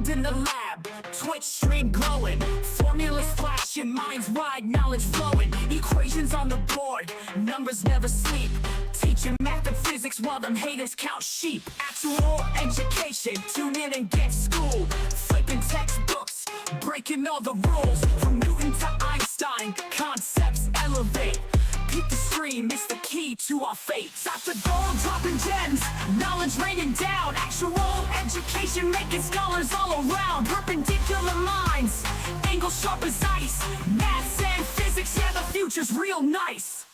in the lab, Twitch stream glowing, formulas flashing, minds wide, knowledge flowing, equations on the board, numbers never sleep, teaching math and physics while them haters count sheep. Actual education, tune in and get schooled, flipping textbooks, breaking all the rules, from Newton to Einstein, concepts elevate. Keep the stream, it's the key to our fate. Dr. Gold dropping gems, knowledge raining down, actual education making scholars all around. Perpendicular minds, angles sharp as ice, maths and physics, yeah, the future's real nice.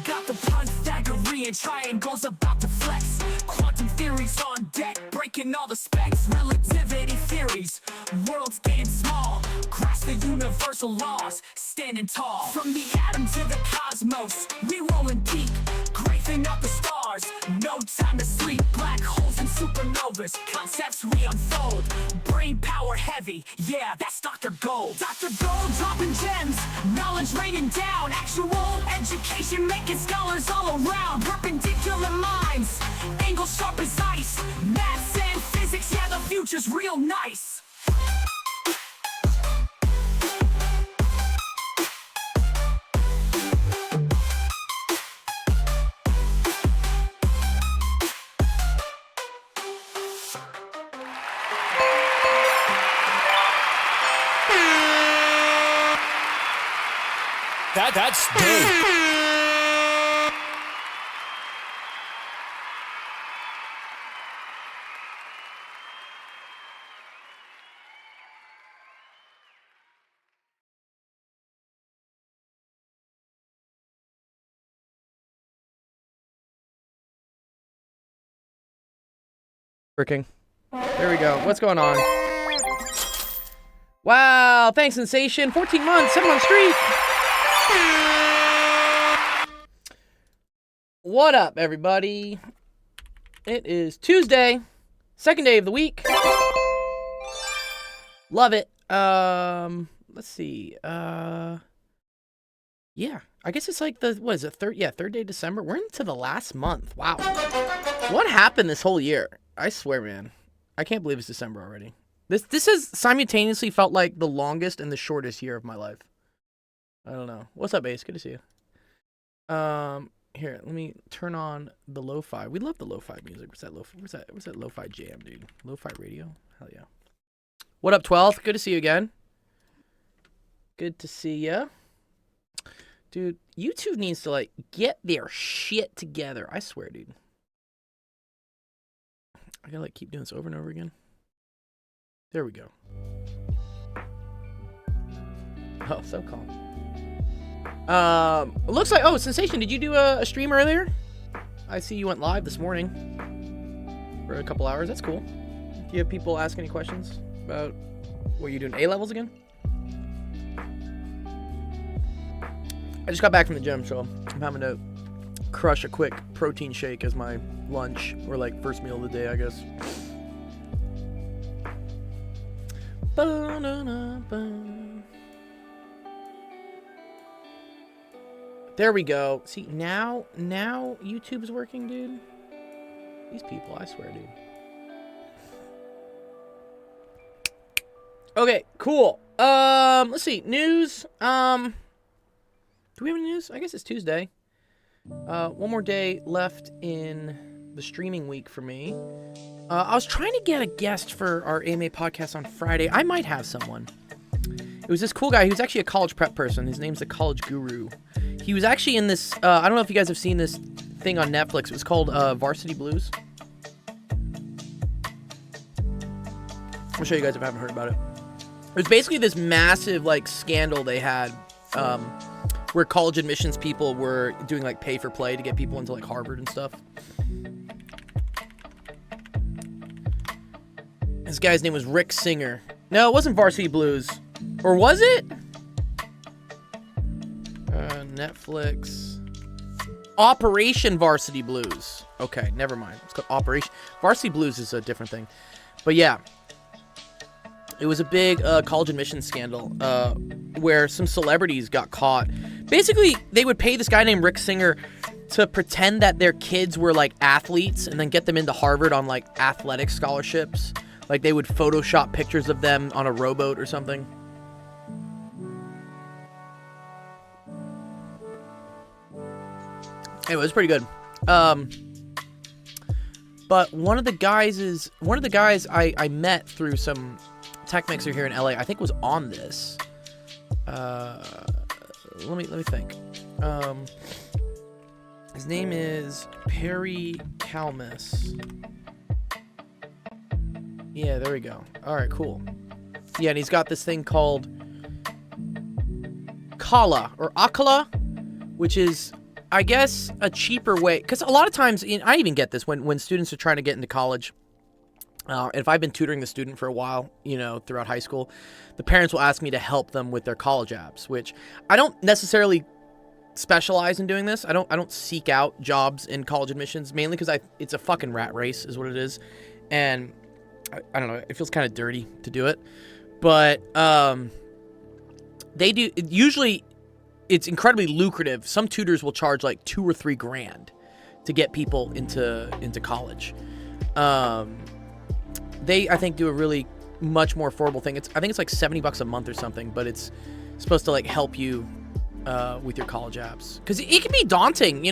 Got the Pythagorean triangles about to flex, quantum theories on deck, breaking all the specs, relativity theories, worlds getting small, grasp the universal laws, standing tall. From the atom to the cosmos, we rolling deep, grazing up the stars, no time to sleep. Black holes and supernovas, concepts we unfold, brain power heavy, yeah, that's Dr. Gold. Dr. Gold dropping gems, knowledge raining down, actual education making scholars all around. Perpendicular minds, angles sharp as ice, maths and physics, yeah, the future's real nice. That's dope. Working. There we go. What's going on? Wow, thanks, Sensation. 14 months, 7-month streak. What up, everybody? It is Tuesday, second day of the week. Love it. Let's see. Yeah, I guess it's like the, what is it, third day of December? We're into the last month. Wow. What happened this whole year? I swear, man. I can't believe it's December already. This has simultaneously felt like the longest and the shortest year of my life. I don't know. What's up, Ace? Good to see you. Here, let me turn on the lo-fi. We love the lo-fi music. What's that lo-fi jam, dude? Lo-fi radio? Hell yeah. What up, 12th? Good to see you again. Good to see ya. Dude, YouTube needs to, like, get their shit together. I swear, dude. I gotta, like, keep doing this over and over again. There we go. Oh, so calm. It looks like, oh, Sensation, did you do a stream earlier? I see you went live this morning for a couple hours. That's cool. Do you have people ask any questions about what you're doing? A-levels again? I just got back from the gym, so I'm having to crush a quick protein shake as my lunch, or like first meal of the day, I guess. There we go. See, now YouTube's working, dude. These people, I swear, dude. Okay, cool. Let's see. News. Do we have any news? I guess it's Tuesday. One more day left in the streaming week for me. I was trying to get a guest for our AMA podcast on Friday. I might have someone. It was this cool guy. He was actually a college prep person. His name's the College Guru. He was actually in this, I don't know if you guys have seen this thing on Netflix. It was called Varsity Blues. I'll show you guys if I haven't heard about it. It was basically this massive, like, scandal they had, where college admissions people were doing, like, pay for play to get people into, like, Harvard and stuff. This guy's name was Rick Singer. No, it wasn't Varsity Blues. Or was it? Netflix. Operation Varsity Blues. Okay, never mind. It's called Operation. Varsity Blues is a different thing. But yeah. It was a big college admissions scandal where some celebrities got caught. Basically, they would pay this guy named Rick Singer to pretend that their kids were like athletes and then get them into Harvard on like athletic scholarships. Like they would Photoshop pictures of them on a rowboat or something. Anyway, it was pretty good. But one of the guys I met through some tech mixer here in LA, I think was on this. Let me think. His name is Perry Kalmus. Yeah, there we go. All right, cool. Yeah, and he's got this thing called Kala or Akala, which is, I guess, a cheaper way. Because a lot of times, I even get this when students are trying to get into college. If I've been tutoring the student for a while, throughout high school, the parents will ask me to help them with their college apps, which I don't necessarily specialize in doing this. I don't seek out jobs in college admissions, mainly because it's a fucking rat race is what it is. And I don't know, it feels kind of dirty to do it. But they do, usually it's incredibly lucrative. Some tutors will charge like $2,000 or $3,000 to get people into college. They, I think, do a really much more affordable thing. I think it's like $70 a month or something, but it's supposed to like help you with your college apps, because it can be daunting,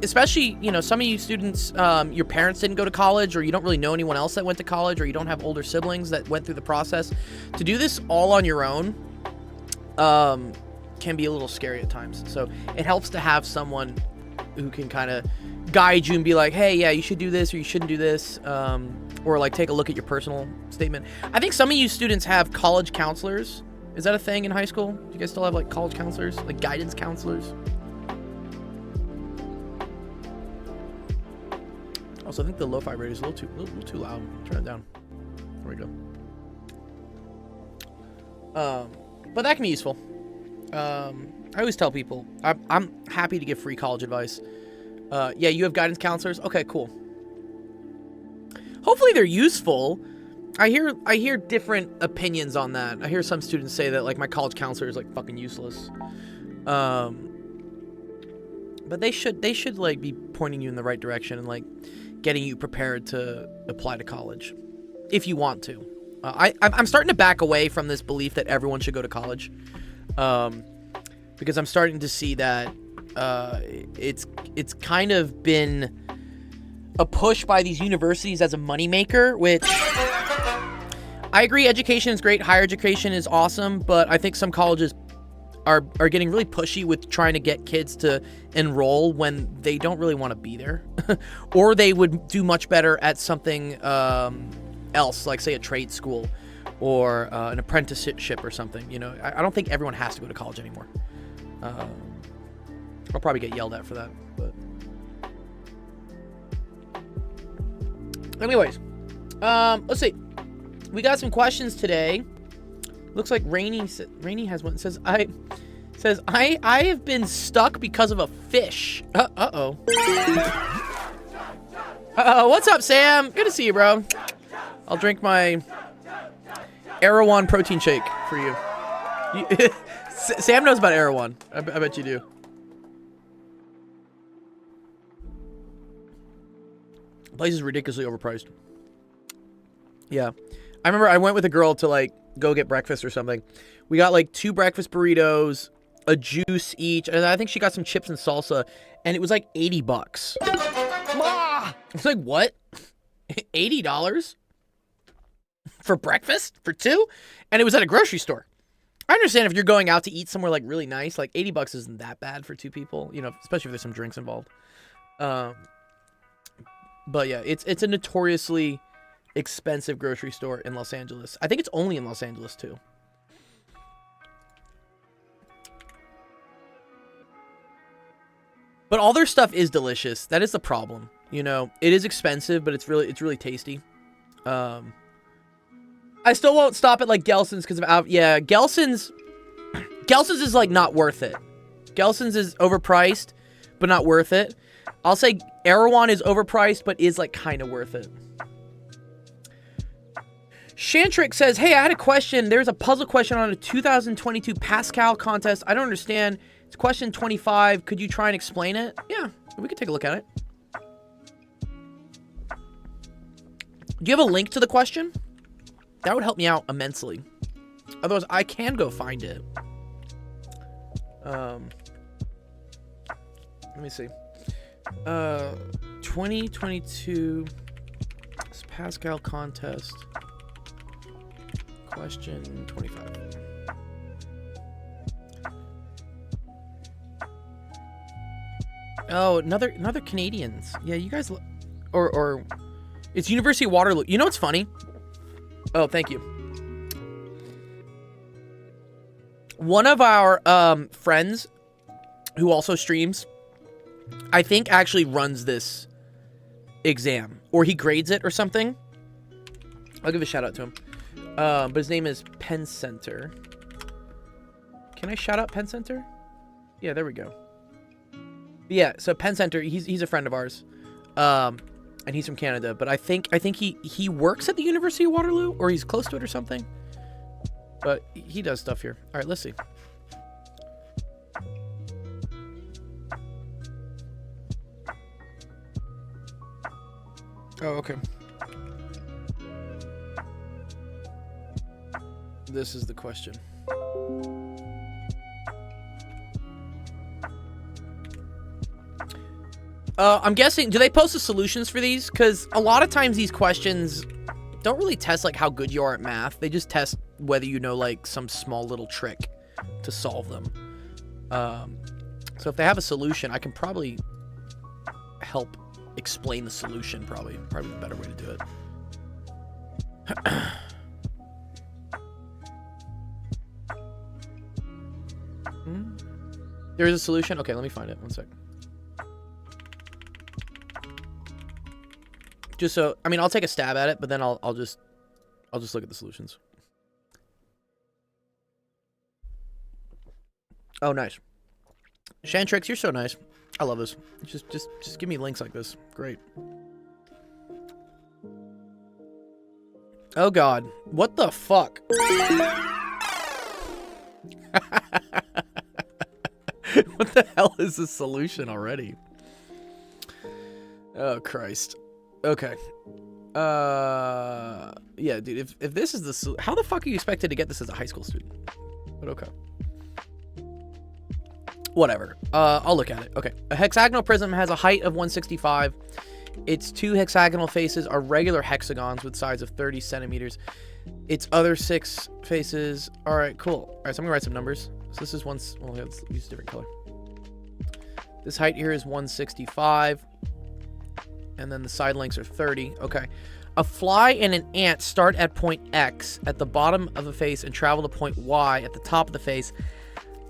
especially some of you students, your parents didn't go to college, or you don't really know anyone else that went to college, or you don't have older siblings that went through the process. To do this all on your own can be a little scary at times. So it helps to have someone who can kind of guide you and be like, hey, yeah, you should do this or you shouldn't do this, or like take a look at your personal statement. I think some of you students have college counselors. Is that a thing in high school? Do you guys still have like college counselors, like guidance counselors? Also, I think the lo-fi rate is a little too loud. Turn it down. There we go. But that can be useful. I always tell people I'm happy to give free college advice. Yeah, you have guidance counselors? Okay, cool. Hopefully they're useful. I hear different opinions on that. I hear some students say that like my college counselor is like fucking useless. But they should like be pointing you in the right direction and like getting you prepared to apply to college if you want to. I'm starting to back away from this belief that everyone should go to college, because I'm starting to see that it's kind of been a push by these universities as a moneymaker, which I agree, education is great, higher education is awesome, but I think some colleges are getting really pushy with trying to get kids to enroll when they don't really want to be there. Or they would do much better at something else, like say a trade school or an apprenticeship or something. I don't think everyone has to go to college anymore. I'll probably get yelled at for that, but anyways, let's see. We got some questions today. Looks like Rainy has one. It says I have been stuck because of a fish. Uh-oh. What's up, Sam? Good to see you, bro. I'll drink my Erewhon protein shake for you. Sam knows about Erewhon. I bet you do. The place is ridiculously overpriced. Yeah. I remember I went with a girl to like go get breakfast or something. We got like 2 breakfast burritos, a juice each, and I think she got some chips and salsa, and it was like $80. I was like, what? $80 for breakfast for 2? And it was at a grocery store. I understand if you're going out to eat somewhere like really nice, like $80 isn't that bad for 2 people, especially if there's some drinks involved. But yeah, it's a notoriously expensive grocery store in Los Angeles. I think it's only in Los Angeles too. But all their stuff is delicious. That is the problem. It is expensive, but it's really tasty. I still won't stop at like Gelson's because of Gelson's is like not worth it. Gelson's is overpriced, but not worth it. I'll say Erewhon is overpriced, but is like kind of worth it. Shantrick says, hey, I had a question. There's a puzzle question on a 2022 Pascal contest. I don't understand. It's question 25. Could you try and explain it? Yeah, we could take a look at it. Do you have a link to the question? That would help me out immensely. Otherwise, I can go find it. Let me see. 2022 Pascal contest. Question 25. Oh, another Canadians. Yeah, you guys, or it's University of Waterloo. You know what's funny? Oh, thank you. One of our friends who also streams, I think actually runs this exam, or he grades it or something. I'll give a shout out to him. But his name is Penn Center. Can I shout out Penn Center? Yeah, there we go. Yeah, so Penn Center, he's a friend of ours. And he's from Canada, but I think he works at the University of Waterloo, or he's close to it or something. But he does stuff here. All right, let's see. Oh, okay. This is the question. I'm guessing, do they post the solutions for these? Because a lot of times these questions don't really test like how good you are at math. They just test whether you know like some small little trick to solve them. So if they have a solution, I can probably help explain the solution. Probably the better way to do it. There is a solution? Okay, let me find it. One sec. Just so, I mean, I'll take a stab at it, but then I'll just look at the solutions. Oh, nice. Shantrix, you're so nice. I love this. Just give me links like this. Great. Oh God, what the fuck? What the hell is the solution already? Oh Christ. Okay. Yeah, dude, if this is the how the fuck are you expected to get this as a high school student? But okay. Whatever. I'll look at it. Okay. A hexagonal prism has a height of 165. Its two hexagonal faces are regular hexagons with sides of 30 centimeters. Its other six faces. All right, cool. All right, so I'm gonna write some numbers. So this is one. Well, let's use a different color. This height here is 165. And then the side lengths are 30. Okay. A fly and an ant start at point X at the bottom of the face and travel to point Y at the top of the face.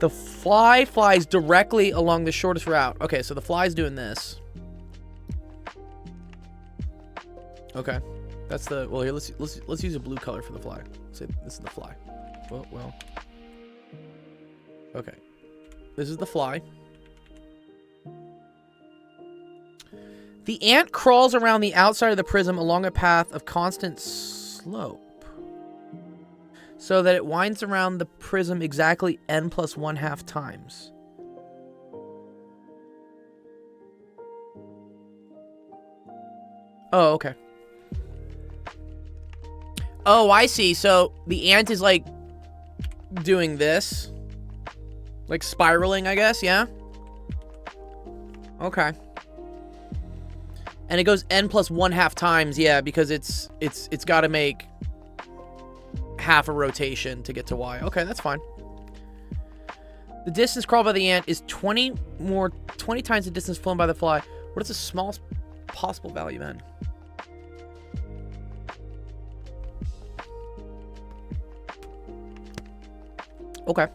The fly flies directly along the shortest route. Okay, so the fly's doing this. Okay. That's the, well, here, let's use a blue color for the fly. Say this is the fly. Well. Okay. This is the fly. The ant crawls around the outside of the prism along a path of constant slope so that it winds around the prism exactly n plus 1/2 times. Oh, okay. Oh, I see. So the ant is like doing this. Like spiraling, I guess, yeah? Okay. And it goes n plus 1/2 times, yeah, because it's got to make half a rotation to get to Y. Okay, that's fine. The distance crawled by the ant is 20 times the distance flown by the fly. What is the smallest possible value then? Okay.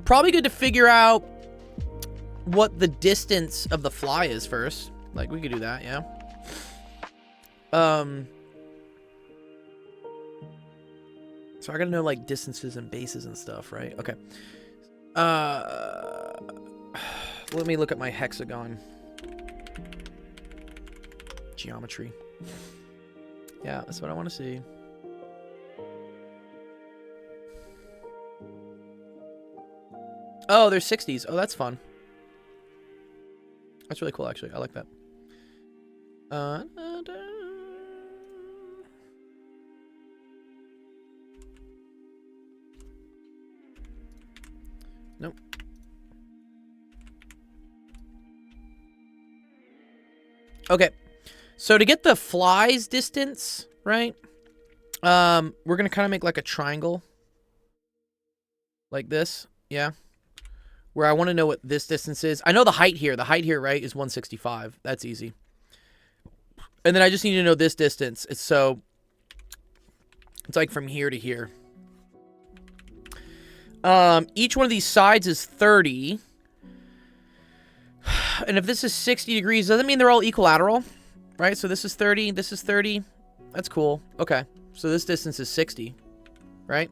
Probably good to figure out what the distance of the fly is first. Like, we could do that, yeah. So I gotta know, like, distances and bases and stuff, right? Okay. Let me look at my hexagon geometry. Yeah, that's what I want to see. Oh, there's 60s. Oh, that's fun. That's really cool, actually. I like that. Nope. Okay. So to get the fly's distance, right? We're going to kind of make like a triangle. Like this. Yeah. Where I want to know what this distance is. I know the height here. The height here, right, is 165. That's easy. And then I just need to know this distance. It's like from here to here. Each one of these sides is 30. And if this is 60 degrees, doesn't mean they're all equilateral, right? So this is 30, this is 30. That's cool. Okay. So this distance is 60, right?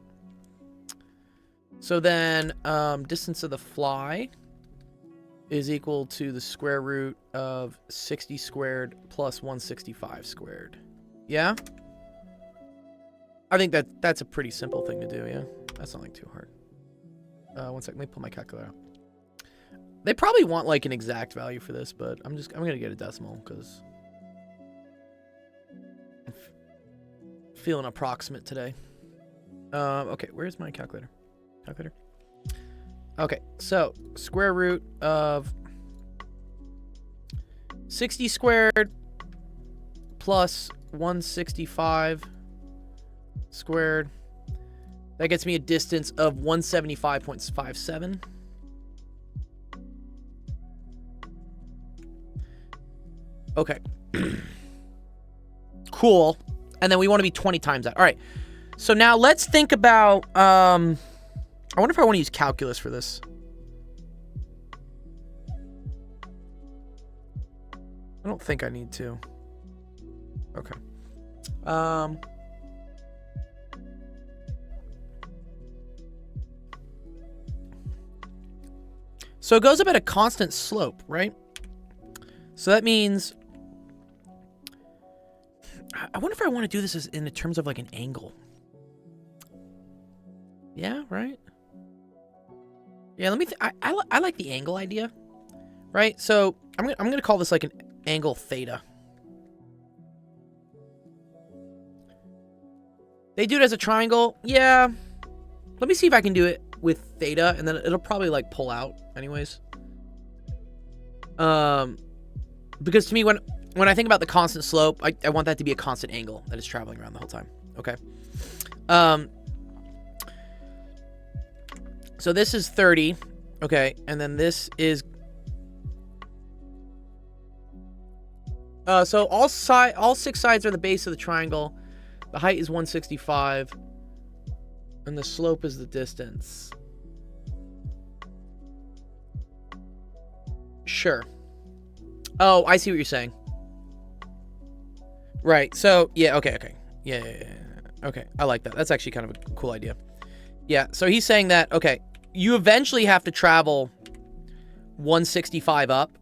So then, distance of the fly is equal to the square root of 60 squared plus 165 squared. Yeah? I think that's a pretty simple thing to do, yeah? That's not like too hard. One second, let me pull my calculator out. They probably want like an exact value for this, but I'm gonna get a decimal because I'm feeling approximate today. Okay, where's my calculator? Calculator. Okay, so square root of 60 squared plus 165 squared. That gets me a distance of 175.57. Okay. Cool. And then we want to be 20 times that. All right. So now let's think about... I wonder if I want to use calculus for this. I don't think I need to. Okay. So it goes up at a constant slope, right? So that means... I wonder if I want to do this as in the terms of like an angle. Yeah, right? Yeah, let me... I like the angle idea, right? So I'm gonna call this like an angle theta. They do it as a triangle. Yeah. Let me see if I can do it with theta, and then it'll probably like pull out anyways. Because to me, when I think about the constant slope, I want that to be a constant angle that is traveling around the whole time. Okay. So this is 30. Okay, and then this is... so all 6 sides are the base of the triangle. The height is 165. And the slope is the distance. Sure. Oh, I see what you're saying. Right. So, yeah, okay. Yeah. Okay, I like that. That's actually kind of a cool idea. Yeah, so he's saying that, okay, you eventually have to travel 165 up.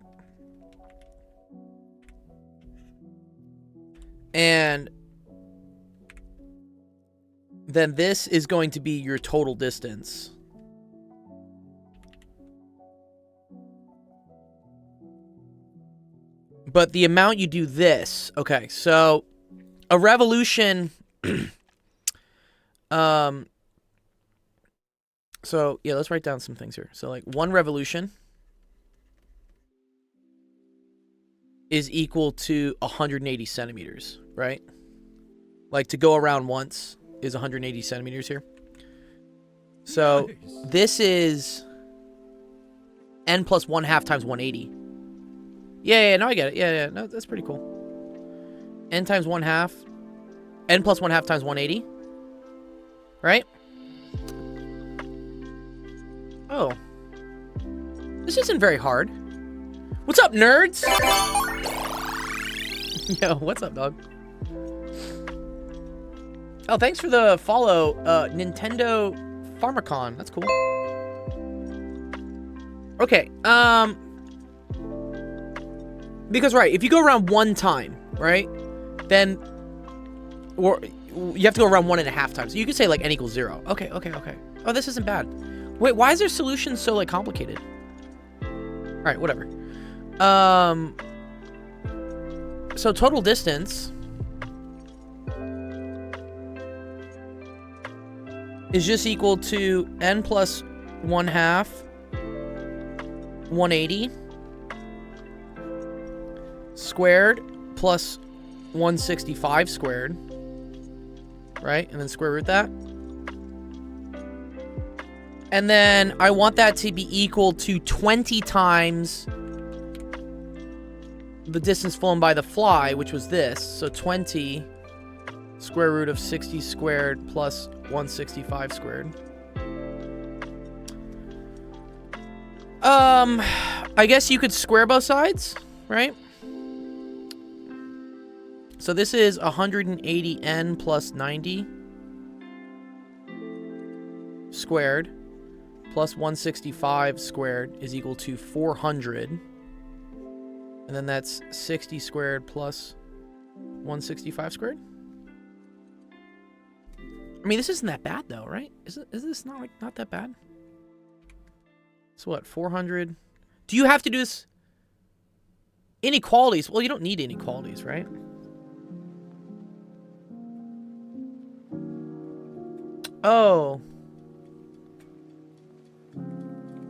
And then this is going to be your total distance. But the amount you do this... Okay, so a revolution... So, yeah, let's write down some things here. So, like, 1 revolution is equal to 180 centimeters, right? Like, to go around once is 180 centimeters here. So, nice. This is n plus 1/2 times 180. Yeah, no, I get it. Yeah, no, that's pretty cool. N times 1/2. N plus 1/2 times 180. Right? Oh. This isn't very hard. What's up, nerds? Yo, what's up, dog? Oh, thanks for the follow, Nintendo Pharmacon. That's cool. Okay, because, right, if you go around one time, right? Then, or you have to go around 1.5 times. You could say like n equals 0. Okay. Oh, this isn't bad. Wait, why is their solution so like complicated? All right, whatever. So total distance is just equal to n plus 1/2, 180 squared plus 165 squared, right? And then square root that. And then I want that to be equal to 20 times the distance flown by the fly, which was this. So 20 square root of 60 squared plus 165 squared. I guess you could square both sides, right? So this is 180n plus 90 squared plus 165 squared is equal to 400. And then that's 60 squared plus 165 squared. I mean, this isn't that bad though, right? Is this not that bad? So what, 400? Do you have to do this? Inequalities. Well, you don't need inequalities, right? Oh.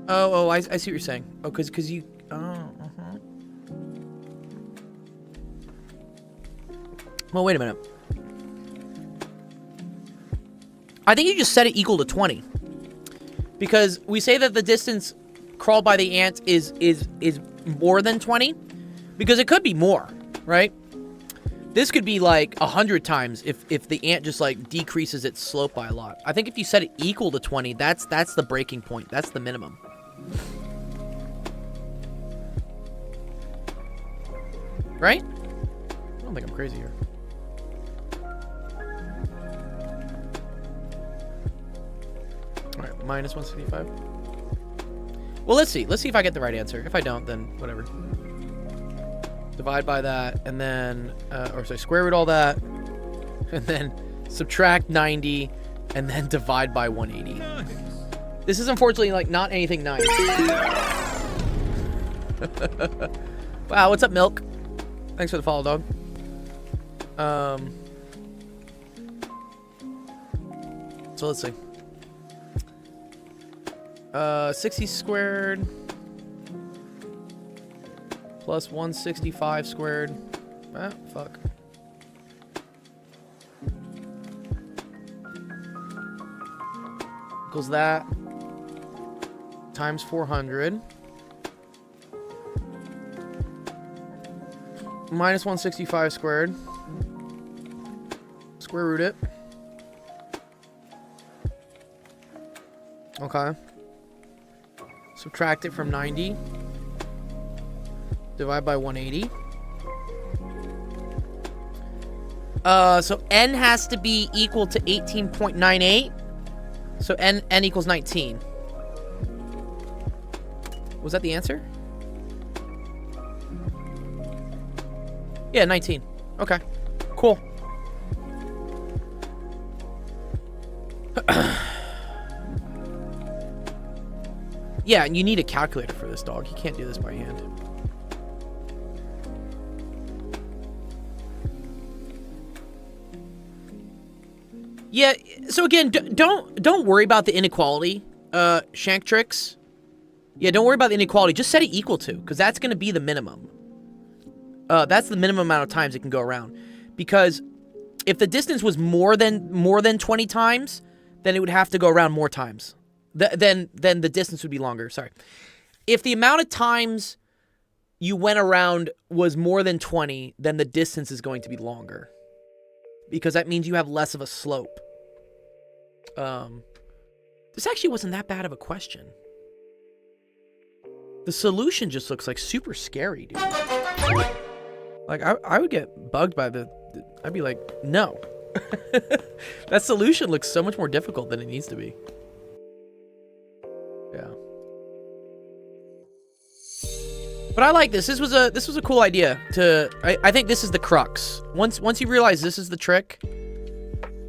Oh, I see what you're saying. Oh, because you... Oh, uh-huh. Well, wait a minute. I think you just set it equal to 20. Because we say that the distance crawled by the ant is more than 20. Because it could be more, right? This could be like 100 times if the ant just like decreases its slope by a lot. I think if you set it equal to 20, that's the breaking point. That's the minimum. Right? I don't think I'm crazy here. All right, minus 165. Well, let's see. Let's see if I get the right answer. If I don't, then whatever. Divide by that, and then, square root all that, and then subtract 90, and then divide by 180. This is unfortunately, like, not anything nice. Wow, what's up, Milk? Thanks for the follow, dog. So let's see. 60 squared plus 165 squared. Ah, fuck. Equals that times 400 minus 165 squared. Square root it. Okay. Subtract it from 90. Divide by 180. So n has to be equal to 18.98. So n equals 19. Was that the answer? Yeah, 19. Okay. Cool. Yeah, and you need a calculator for this, dog. You can't do this by hand. Yeah, so again, don't worry about the inequality, Shank Tricks. Yeah, don't worry about the inequality. Just set it equal to, because that's going to be the minimum. That's the minimum amount of times it can go around. Because if the distance was more than 20 times, then it would have to go around more times. Then the distance would be longer. Sorry. If the amount of times you went around was more than 20, then the distance is going to be longer. Because that means you have less of a slope. This actually wasn't that bad of a question. The solution just looks like super scary, dude. Like, I would get bugged by I'd be like, no. That solution looks so much more difficult than it needs to be. Yeah. But I like this. This was a cool idea. I think this is the crux. Once you realize this is the trick,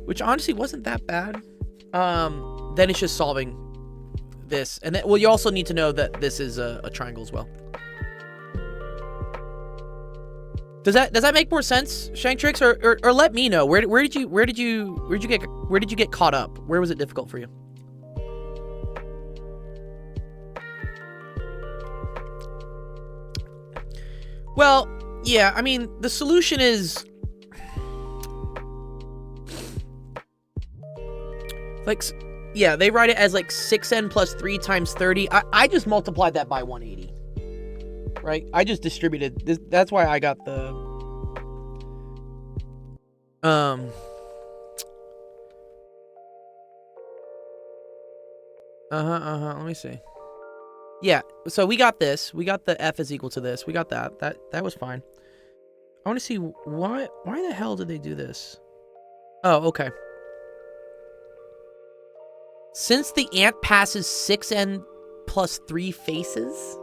which honestly wasn't that bad, then it's just solving this. And then, well, you also need to know that this is a triangle as well. Does that make more sense, Shanktrix? Or let me know. Where did you get caught up? Where was it difficult for you? Well, yeah, I mean, the solution is like, yeah, they write it as like 6n plus 3 times 30. I just multiplied that by 180. Right? I just distributed this. That's why I got the let me see. Yeah, so we got this. We got the f is equal to this. We got that. That was fine. I want to see why the hell did they do this? Oh, okay. Since the ant passes 6n plus 3 faces.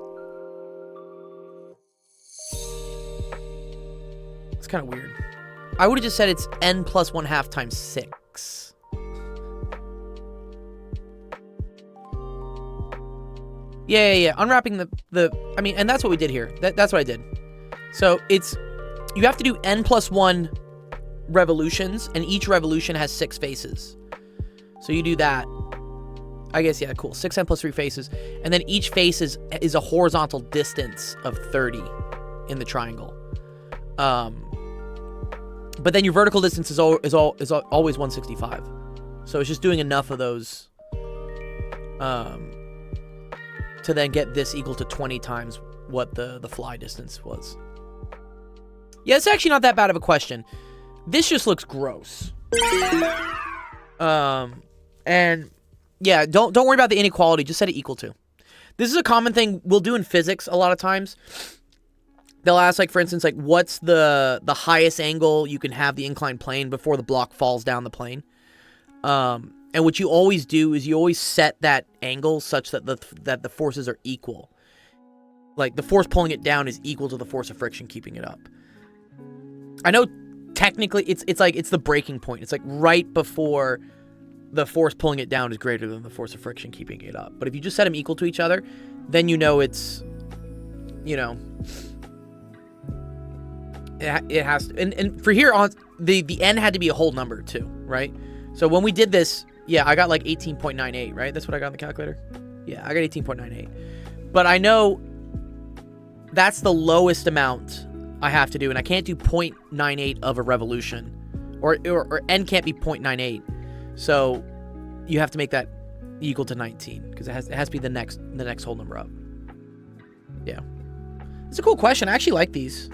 It's kind of weird. I would have just said it's n plus 1/2 times 6. Yeah. Unwrapping I mean, and that's what we did here. That's what I did. So you have to do n plus 1 revolutions, and each revolution has 6 faces. So you do that. I guess, yeah, cool. 6n plus 3 faces. And then each face is a horizontal distance of 30 in the triangle. But then your vertical distance is always 165. So it's just doing enough of those to then get this equal to 20 times what the fly distance was. Yeah, it's actually not that bad of a question. This just looks gross. And yeah, don't worry about the inequality. Just set it equal to. This is a common thing we'll do in physics a lot of times. They'll ask, like, for instance, like, what's the highest angle you can have the inclined plane before the block falls down the plane? And what you always do is you always set that angle such that the forces are equal. Like, the force pulling it down is equal to the force of friction keeping it up. I know technically it's like it's the breaking point. It's like right before the force pulling it down is greater than the force of friction keeping it up. But if you just set them equal to each other, then you know it's, you know, it has to, and for here on the n had to be a whole number too, right? So when we did this, yeah, I got like 18.98, right? That's what I got on the calculator. Yeah, I got 18.98. But I know that's the lowest amount I have to do, and I can't do 0.98 of a revolution, or n can't be 0.98. So you have to make that equal to 19 because it has to be the next whole number up. Yeah, it's a cool question. I actually like these.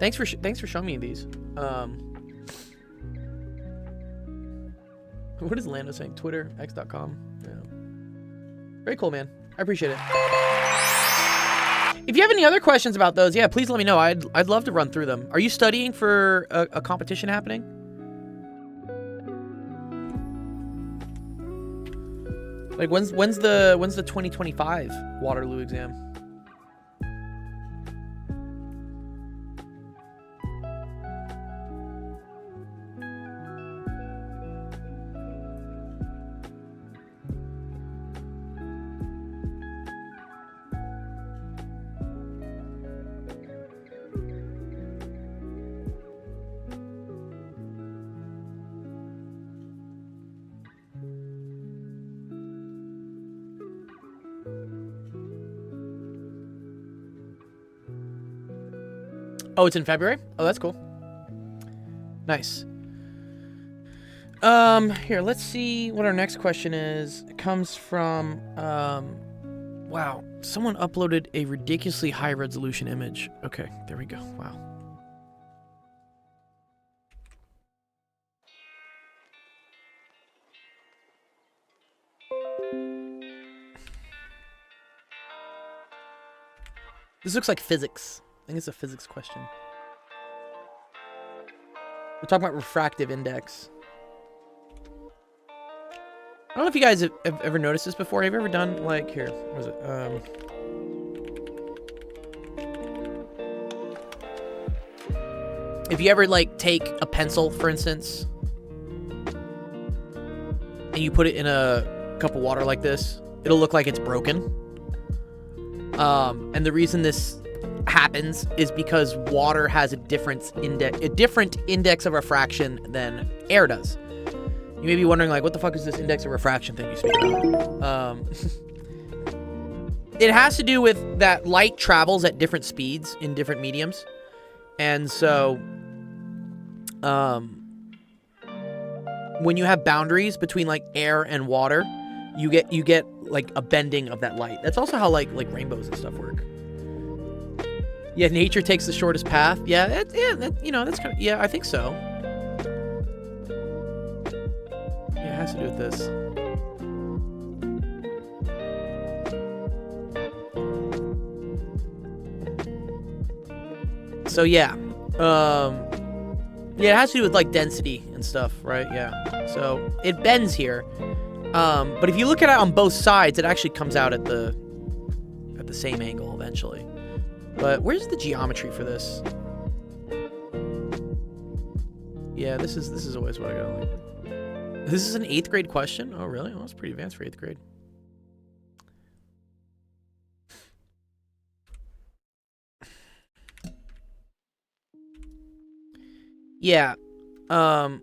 Thanks for showing me these. What is Lando saying? Twitter, x.com. Yeah. Very cool, man. I appreciate it. If you have any other questions about those, yeah, please let me know. I'd love to run through them. Are you studying for a competition happening? Like when's the 2025 Waterloo exam? Oh, it's in February? Oh, that's cool. Nice. Here, let's see what our next question is. It comes from, wow, someone uploaded a ridiculously high resolution image. Okay, there we go. Wow. This looks like physics. I think it's a physics question. We're talking about refractive index. I don't know if you guys have ever noticed this before. Have you ever done, like, here, what is it? if you ever like take a pencil, for instance, and you put it in a cup of water like this, it'll look like it's broken. And the reason this happens is because water has a different index of refraction than air does. You may be wondering, like, what the fuck is this index of refraction thing you speak about? It has to do with that light travels at different speeds in different mediums. And so, when you have boundaries between, like, air and water, you get like, a bending of that light. That's also how, like rainbows and stuff work. Yeah, nature takes the shortest path. Yeah, that's kind of, yeah, I think so. Yeah, it has to do with this. So yeah, yeah, it has to do with like density and stuff, right? Yeah. So it bends here, but if you look at it on both sides, it actually comes out at the same angle eventually. But where's the geometry for this? Yeah, this is always what I gotta like. This is an 8th grade question. Oh really? Oh, that's pretty advanced for 8th grade. Yeah. And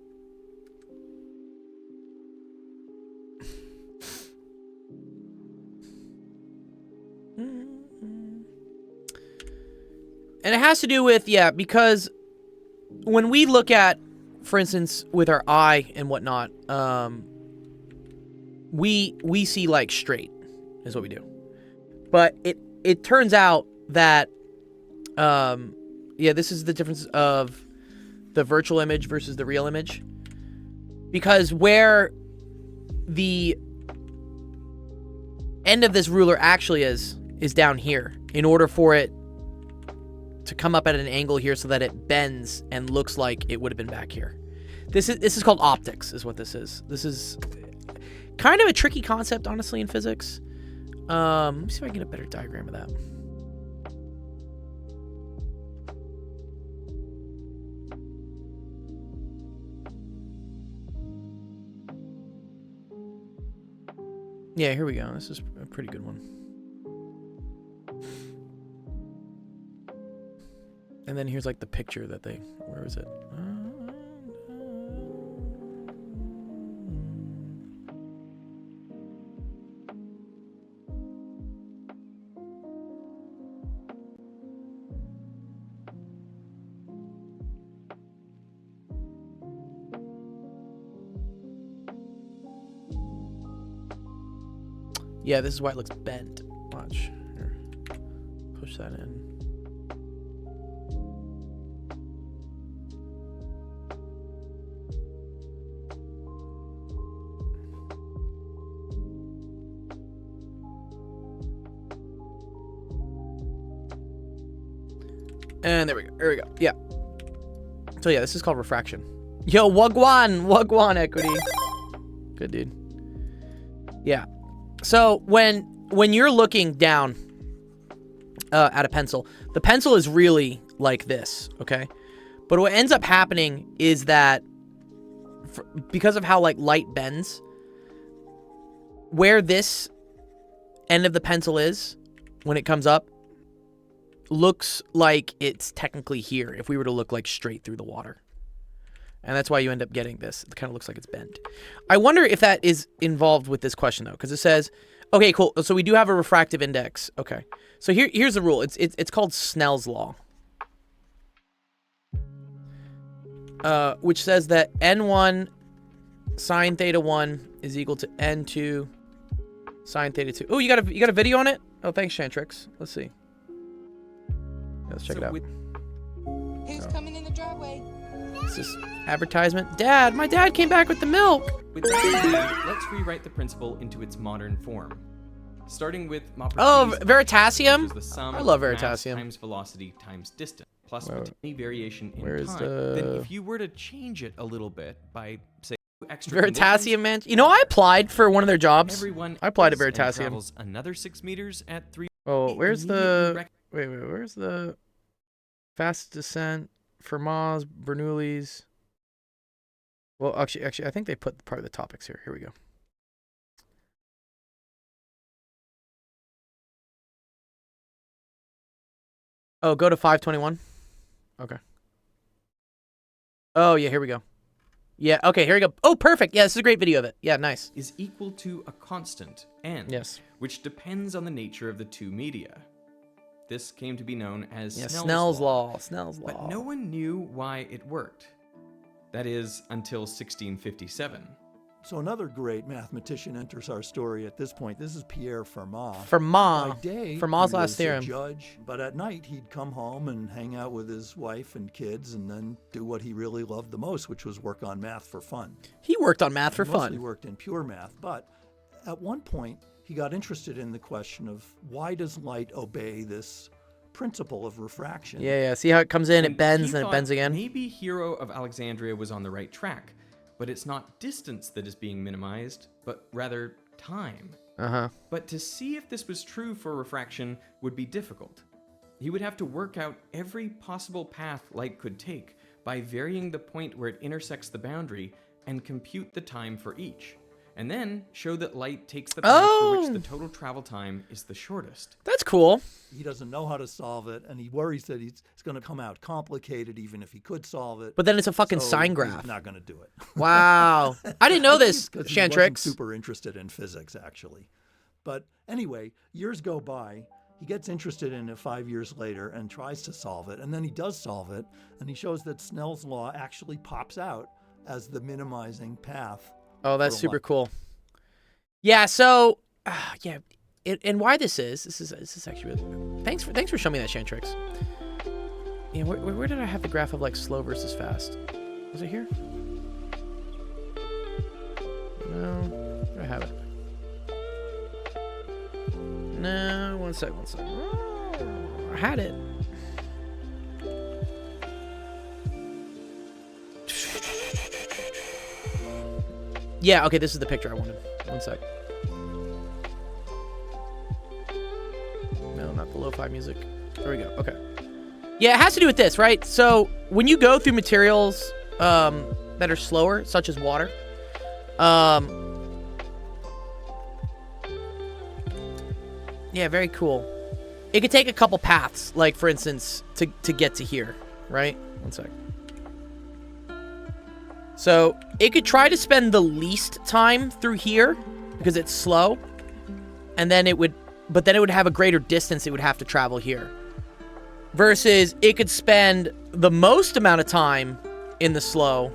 it has to do with, yeah, because when we look at, for instance, with our eye and whatnot, we see like straight is what we do. But it turns out that, yeah, this is the difference of the virtual image versus the real image. Because where the end of this ruler actually is down here, in order for it to come up at an angle here so that it bends and looks like it would have been back here. This is called optics, is what this is. This is kind of a tricky concept, honestly, in physics. Let me see if I can get a better diagram of that. Yeah, here we go. This is a pretty good one. And then here's like the picture that they... Where is it? Yeah, this is why it looks bent. Watch. Here. Push that in. And there we go. There we go. Yeah. So yeah, this is called refraction. Yo, Wagwan equity. Good dude. Yeah. So when you're looking down at a pencil, the pencil is really like this, okay? But what ends up happening is that because of how like light bends, where this end of the pencil is when it comes up looks like it's technically here if we were to look like straight through the water. And that's why you end up getting this. It kind of looks like it's bent. I wonder if that is involved with this question, though, because it says, okay, cool. So we do have a refractive index. Okay. So here's the rule. It's called Snell's law, which says that n1 sine theta 1 is equal to n2 sine theta 2. Oh, you got a video on it? Oh, thanks, Shantrix. Let's see. Let's check it out. Who's coming in the driveway? It's this advertisement. Dad, my dad came back with the milk. With that, let's rewrite the principle into its modern form. Starting with Oh, Veritasium? the sum I love of mass Veritasium. times velocity times distance plus Where- any variation in where is time. the- Then if you were to change it a little bit by say extra Veritasium, man. You know, I applied for one of their jobs. everyone I applied to is and Veritasium. travels another 6 meters at 3. Oh, where's immediately the... Wait, where's the fast descent Fermat's, Bernoulli's. Well, actually, I think they put part of the topics here. Here we go. Oh, go to 521. Okay. Oh, yeah, here we go. Yeah, okay, here we go. Oh, perfect. Yeah, this is a great video of it. Yeah, nice. Is equal to a constant, n, Yes. which depends on the nature of the two media. This came to be known as Yeah, Snell's law. Snell's law. But no one knew why it worked. That is, until 1657. So another great mathematician enters our story at this point. This is Pierre Fermat. By Fermat. day, Fermat's he last was theorem. a judge, but at night he'd come home and hang out with his wife and kids, and then do what he really loved the most, which was work on math for fun. He worked on math for He mostly fun. worked in pure math, but at one point he got interested in the question of why does light obey this principle of refraction? Yeah. See how it comes in, it And bends, he then it thought bends again. Maybe Hero of Alexandria was on the right track, but it's not distance that is being minimized, but rather time. Uh-huh. But to see if this was true for refraction would be difficult. He would have to work out every possible path light could take by varying the point where it intersects the boundary and compute the time for each, and then show that light takes the path for which the total travel time is the shortest. That's cool. He doesn't know how to solve it, and he worries that it's going to come out complicated even if he could solve it. But then it's a fucking So sine he's graph. not going to do it. Wow. I didn't know this, 'Cause he wasn't Shantrix. super interested in physics, actually. But anyway, years go by. He gets interested in it 5 years later and tries to solve it. And then he does solve it. And he shows that Snell's law actually pops out as the minimizing path. Oh, that's for super light. cool. Yeah, so yeah, and why this is actually really, thanks for showing me that, Shantrix. Yeah, where did I have the graph of like slow versus fast? Was it here? No, where do I have it? No, one sec. Oh, I had it. Yeah, okay, this is the picture I wanted. One sec. No, not the lo-fi music. There we go. Okay. Yeah, it has to do with this, right? So when you go through materials that are slower, such as water, yeah, very cool. It could take a couple paths, like for instance, to get to here, right? One sec. So it could try to spend the least time through here because it's slow, and then it would, but then it would have a greater distance it would have to travel here. Versus it could spend the most amount of time in the slow,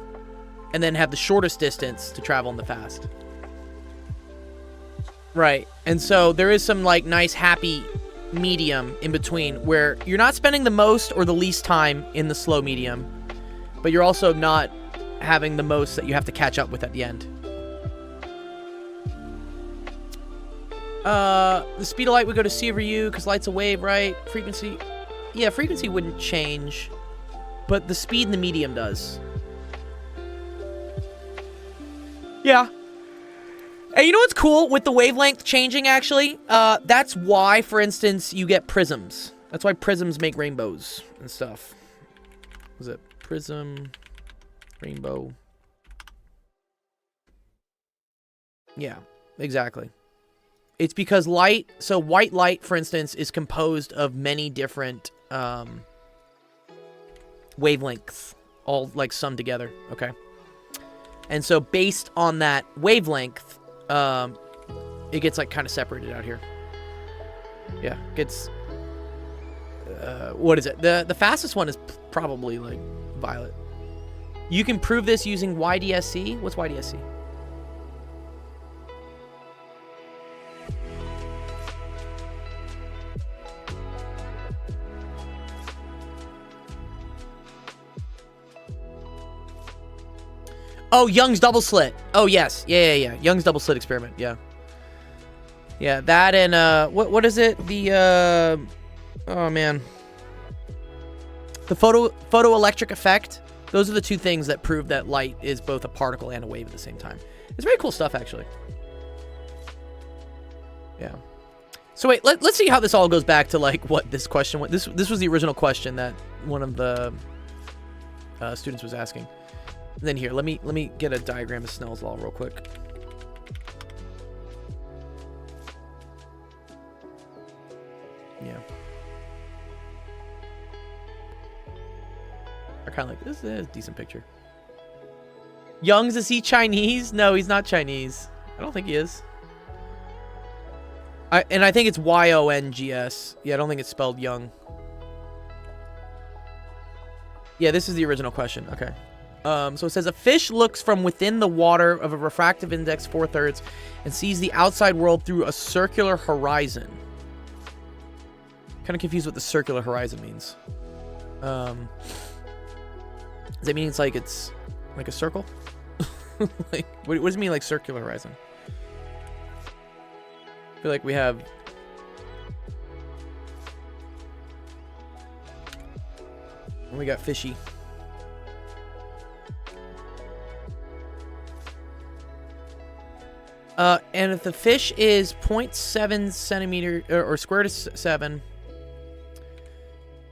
and then have the shortest distance to travel in the fast. Right, and so there is some like nice happy medium in between where you're not spending the most or the least time in the slow medium, but you're also not having the most that you have to catch up with at the end. The speed of light would go to C over U because light's a wave, right? Frequency. Yeah, frequency wouldn't change, but the speed in the medium does. Yeah. And you know what's cool with the wavelength changing, actually? That's why, for instance, you get prisms. That's why prisms make rainbows and stuff. Was it prism, rainbow? Yeah, exactly. It's because light, so white light, for instance, is composed of many different wavelengths, all like summed together, okay? And so based on that wavelength, it gets like kind of separated out here. Yeah, it gets, what is it? The fastest one is probably like violet. You can prove this using YDSC. What's YDSC? Oh, Young's double slit. Oh, yes. Yeah. Young's double slit experiment. Yeah. Yeah, that and, what is it? The, oh, man. The photoelectric effect. Those are the two things that prove that light is both a particle and a wave at the same time. It's very cool stuff, actually. Yeah. So wait, let's see how this all goes back to, like, what this question was. This was the original question that one of the students was asking. And then here, let me get a diagram of Snell's law real quick. Yeah. I kind of like this. Is a decent picture. Youngs, is he Chinese? No, he's not Chinese. I don't think he is. I think it's Yongs. Yeah, I don't think it's spelled Young. Yeah, this is the original question. Okay. So it says a fish looks from within the water of a refractive index 4/3 and sees the outside world through a circular horizon. Kind of confused what the circular horizon means. Does that mean it's like a circle? Like, what does it mean, like circular horizon? I feel like we have... We got fishy. And if the fish is 0.7 centimeter or square root of 7...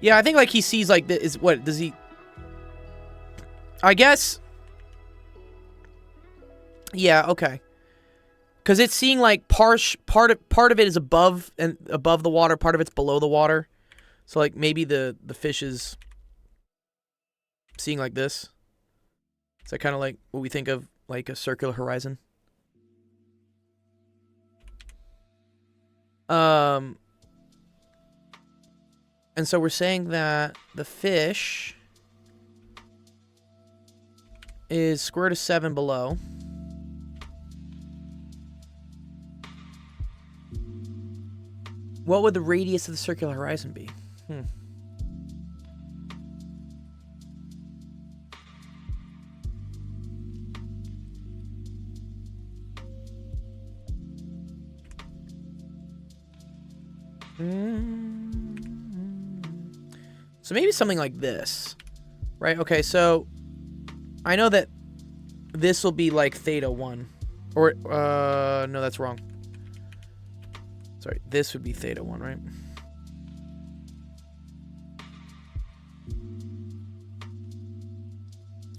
Yeah, I think like he sees like this. What does he? I guess. Yeah. Okay. Because it's seeing like part of it is above the water, part of it's below the water. So like maybe the fish is seeing like this. Is that kind of like what we think of like a circular horizon? And so we're saying that the fish is square root of 7 below. What would the radius of the circular horizon be? So maybe something like this, right? Okay, so I know that this will be like theta 1. Or, no, that's wrong. Sorry, this would be theta 1, right?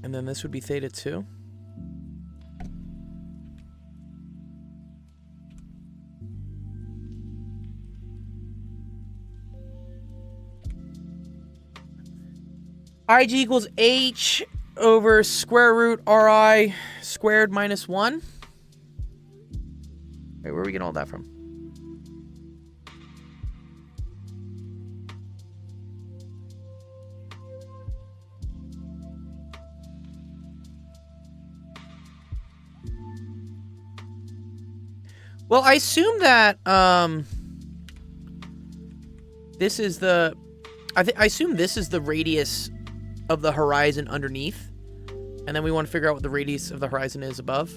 And then this would be theta 2. IG equals H over square root RI squared minus 1. Wait, where are we getting all that from? Well, I assume that this is the I assume this is the radius of the horizon underneath, and then we want to figure out what the radius of the horizon is above.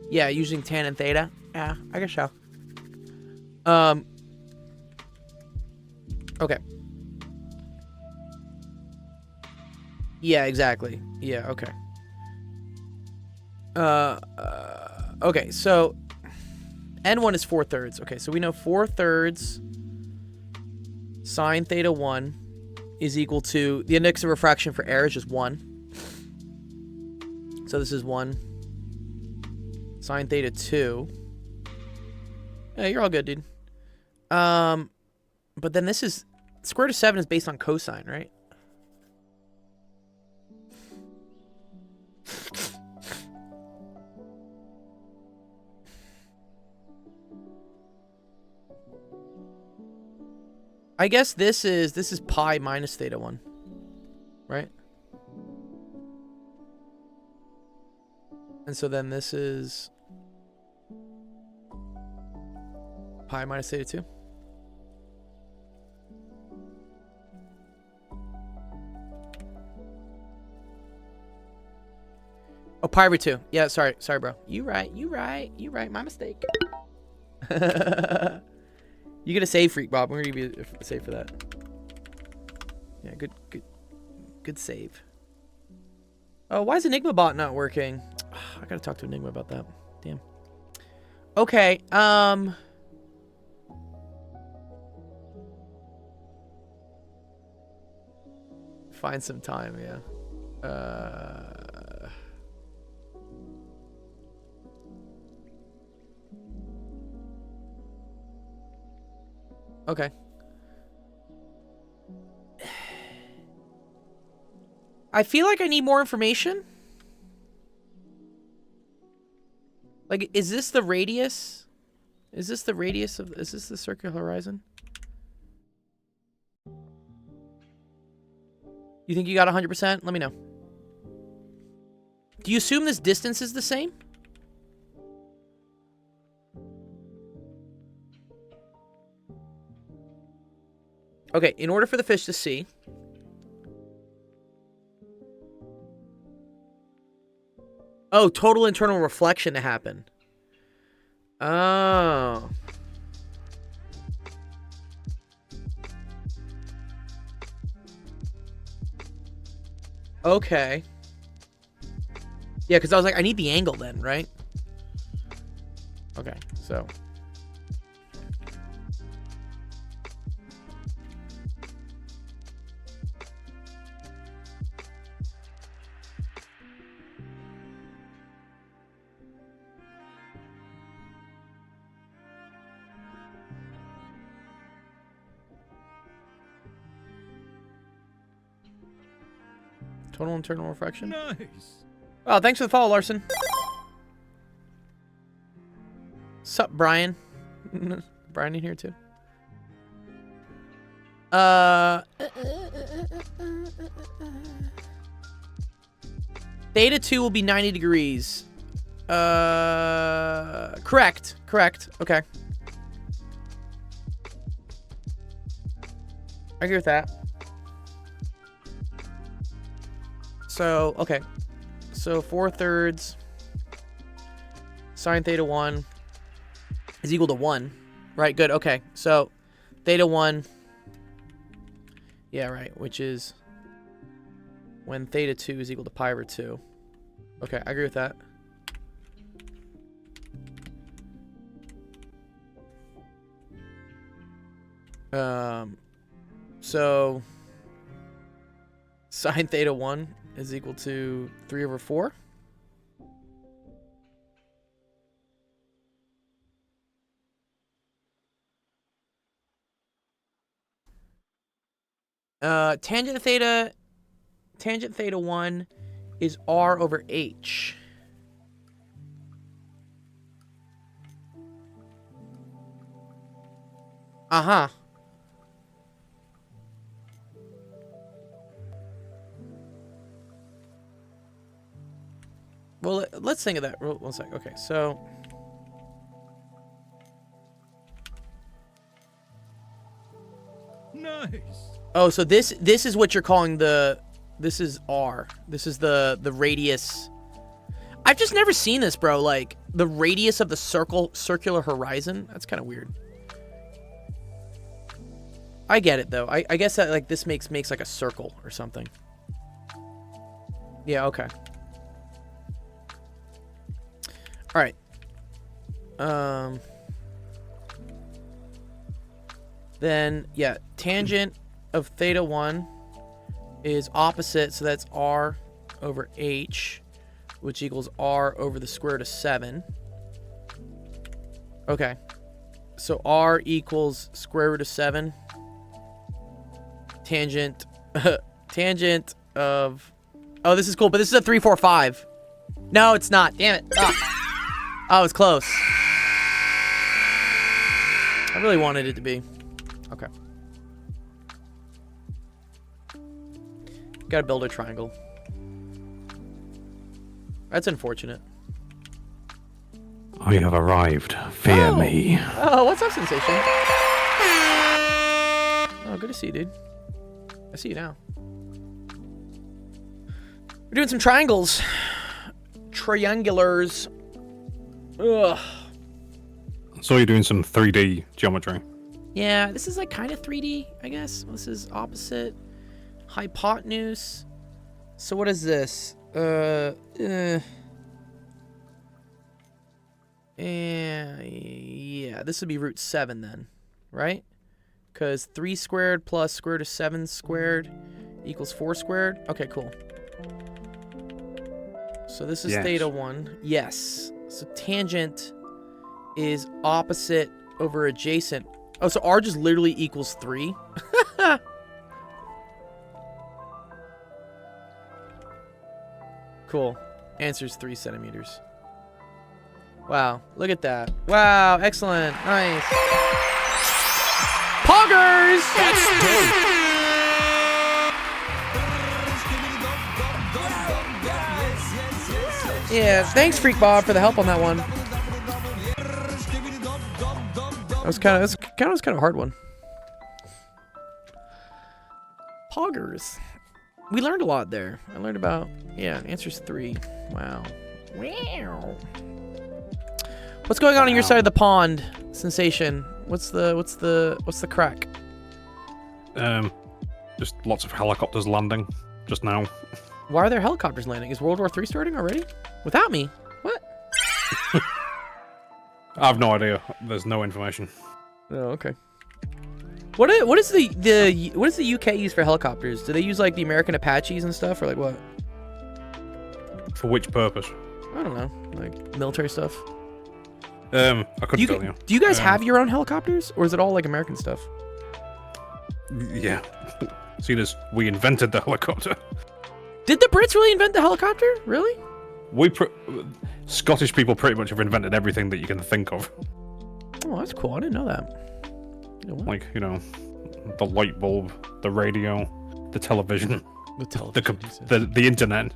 Yeah, using tan and theta. Yeah, I guess so. Okay. Yeah, exactly. Yeah, okay. Okay, so N1 is 4/3. Okay, so we know 4/3 sine theta 1 is equal to, the index of refraction for air is just 1. So this is 1. Sine theta 2. Yeah, you're all good, dude. But then this is, square root of 7 is based on cosine, right? I guess this is pi minus theta 1, right? And so then this is pi minus theta 2. Oh, pi over 2. Yeah, sorry, bro. You right. My mistake. You get a save, Freak Bob. We're gonna give you a save for that. Yeah, good save. Oh, why is Enigma bot not working? I gotta talk to Enigma about that. Damn. Okay. Find some time. Yeah. Okay. I feel like I need more information. Like, is this the radius? Is this the radius of... Is this the circular horizon? You think you got 100%? Let me know. Do you assume this distance is the same? Okay, in order for the fish to see... Oh, total internal reflection to happen. Oh. Okay. Yeah, because I was like, I need the angle then, right? Okay, so... Total internal refraction? Nice. Oh, thanks for the follow, Larson. Sup, Brian? Brian in here too? Theta 2 will be 90 degrees. Correct. Correct. Okay. I agree with that. So, okay. So 4/3 sine theta 1 is equal to 1. Right, good. Okay. So theta 1. Yeah, right. Which is when theta 2 is equal to pi over 2. Okay, I agree with that. So sine theta 1 is equal to 3/4. Tangent theta 1 is r over h. Uh-huh. Well, let's think of that. One sec. Okay, so... Nice. Oh, so this is what you're calling the... This is R. This is the radius. I've just never seen this, bro. Like, the radius of the circular horizon. That's kind of weird. I get it, though. I guess that, like, this makes like a circle or something. Yeah, okay. All right. Then, yeah, tangent of theta 1 is opposite, so that's r over h, which equals r over the square root of 7. Okay. So r equals square root of 7. Tangent tangent of... Oh, this is cool, but this is a 3, 4, 5. No, it's not. Damn it. Oh, it's close. I really wanted it to be. Okay. Gotta build a triangle. That's unfortunate. I have arrived. Fear me. Oh, what's up, Sensation? Oh, good to see you, dude. I see you now. We're doing some triangles. Triangulars. Ugh. So you're doing some 3D geometry. Yeah, this is like kind of 3D, I guess. This is opposite. Hypotenuse. So what is this? Yeah, this would be root 7 then, right? Because 3 squared plus square root of 7 squared equals 4 squared. Okay, cool. So this is Yes. theta 1. Yes. So tangent is opposite over adjacent. Oh, so r just literally equals 3. Cool. Answer's 3 centimeters. Wow, look at that. Wow, excellent. Nice. Poggers! That's dope. Yeah, thanks Freak Bob for the help on that one. That was kind of a hard one. Poggers. We learned a lot there. I learned about, yeah, answer's 3. Wow. Wow. What's going on your side of the pond, Sensation? What's the crack? Just lots of helicopters landing just now. Why are there helicopters landing? Is World War III starting already? Without me? What? I have no idea. There's no information. Oh, okay. What is the UK use for helicopters? Do they use like the American Apaches and stuff, or like what? For which purpose? I don't know, like military stuff. I couldn't tell you. Do you guys have your own helicopters, or is it all like American stuff? Yeah. See this? We invented the helicopter. Did the Brits really invent the helicopter? Really? Scottish people pretty much have invented everything that you can think of. Oh, that's cool. I didn't know that. You know what? Like, you know, the light bulb, the radio, the television, The television. the internet.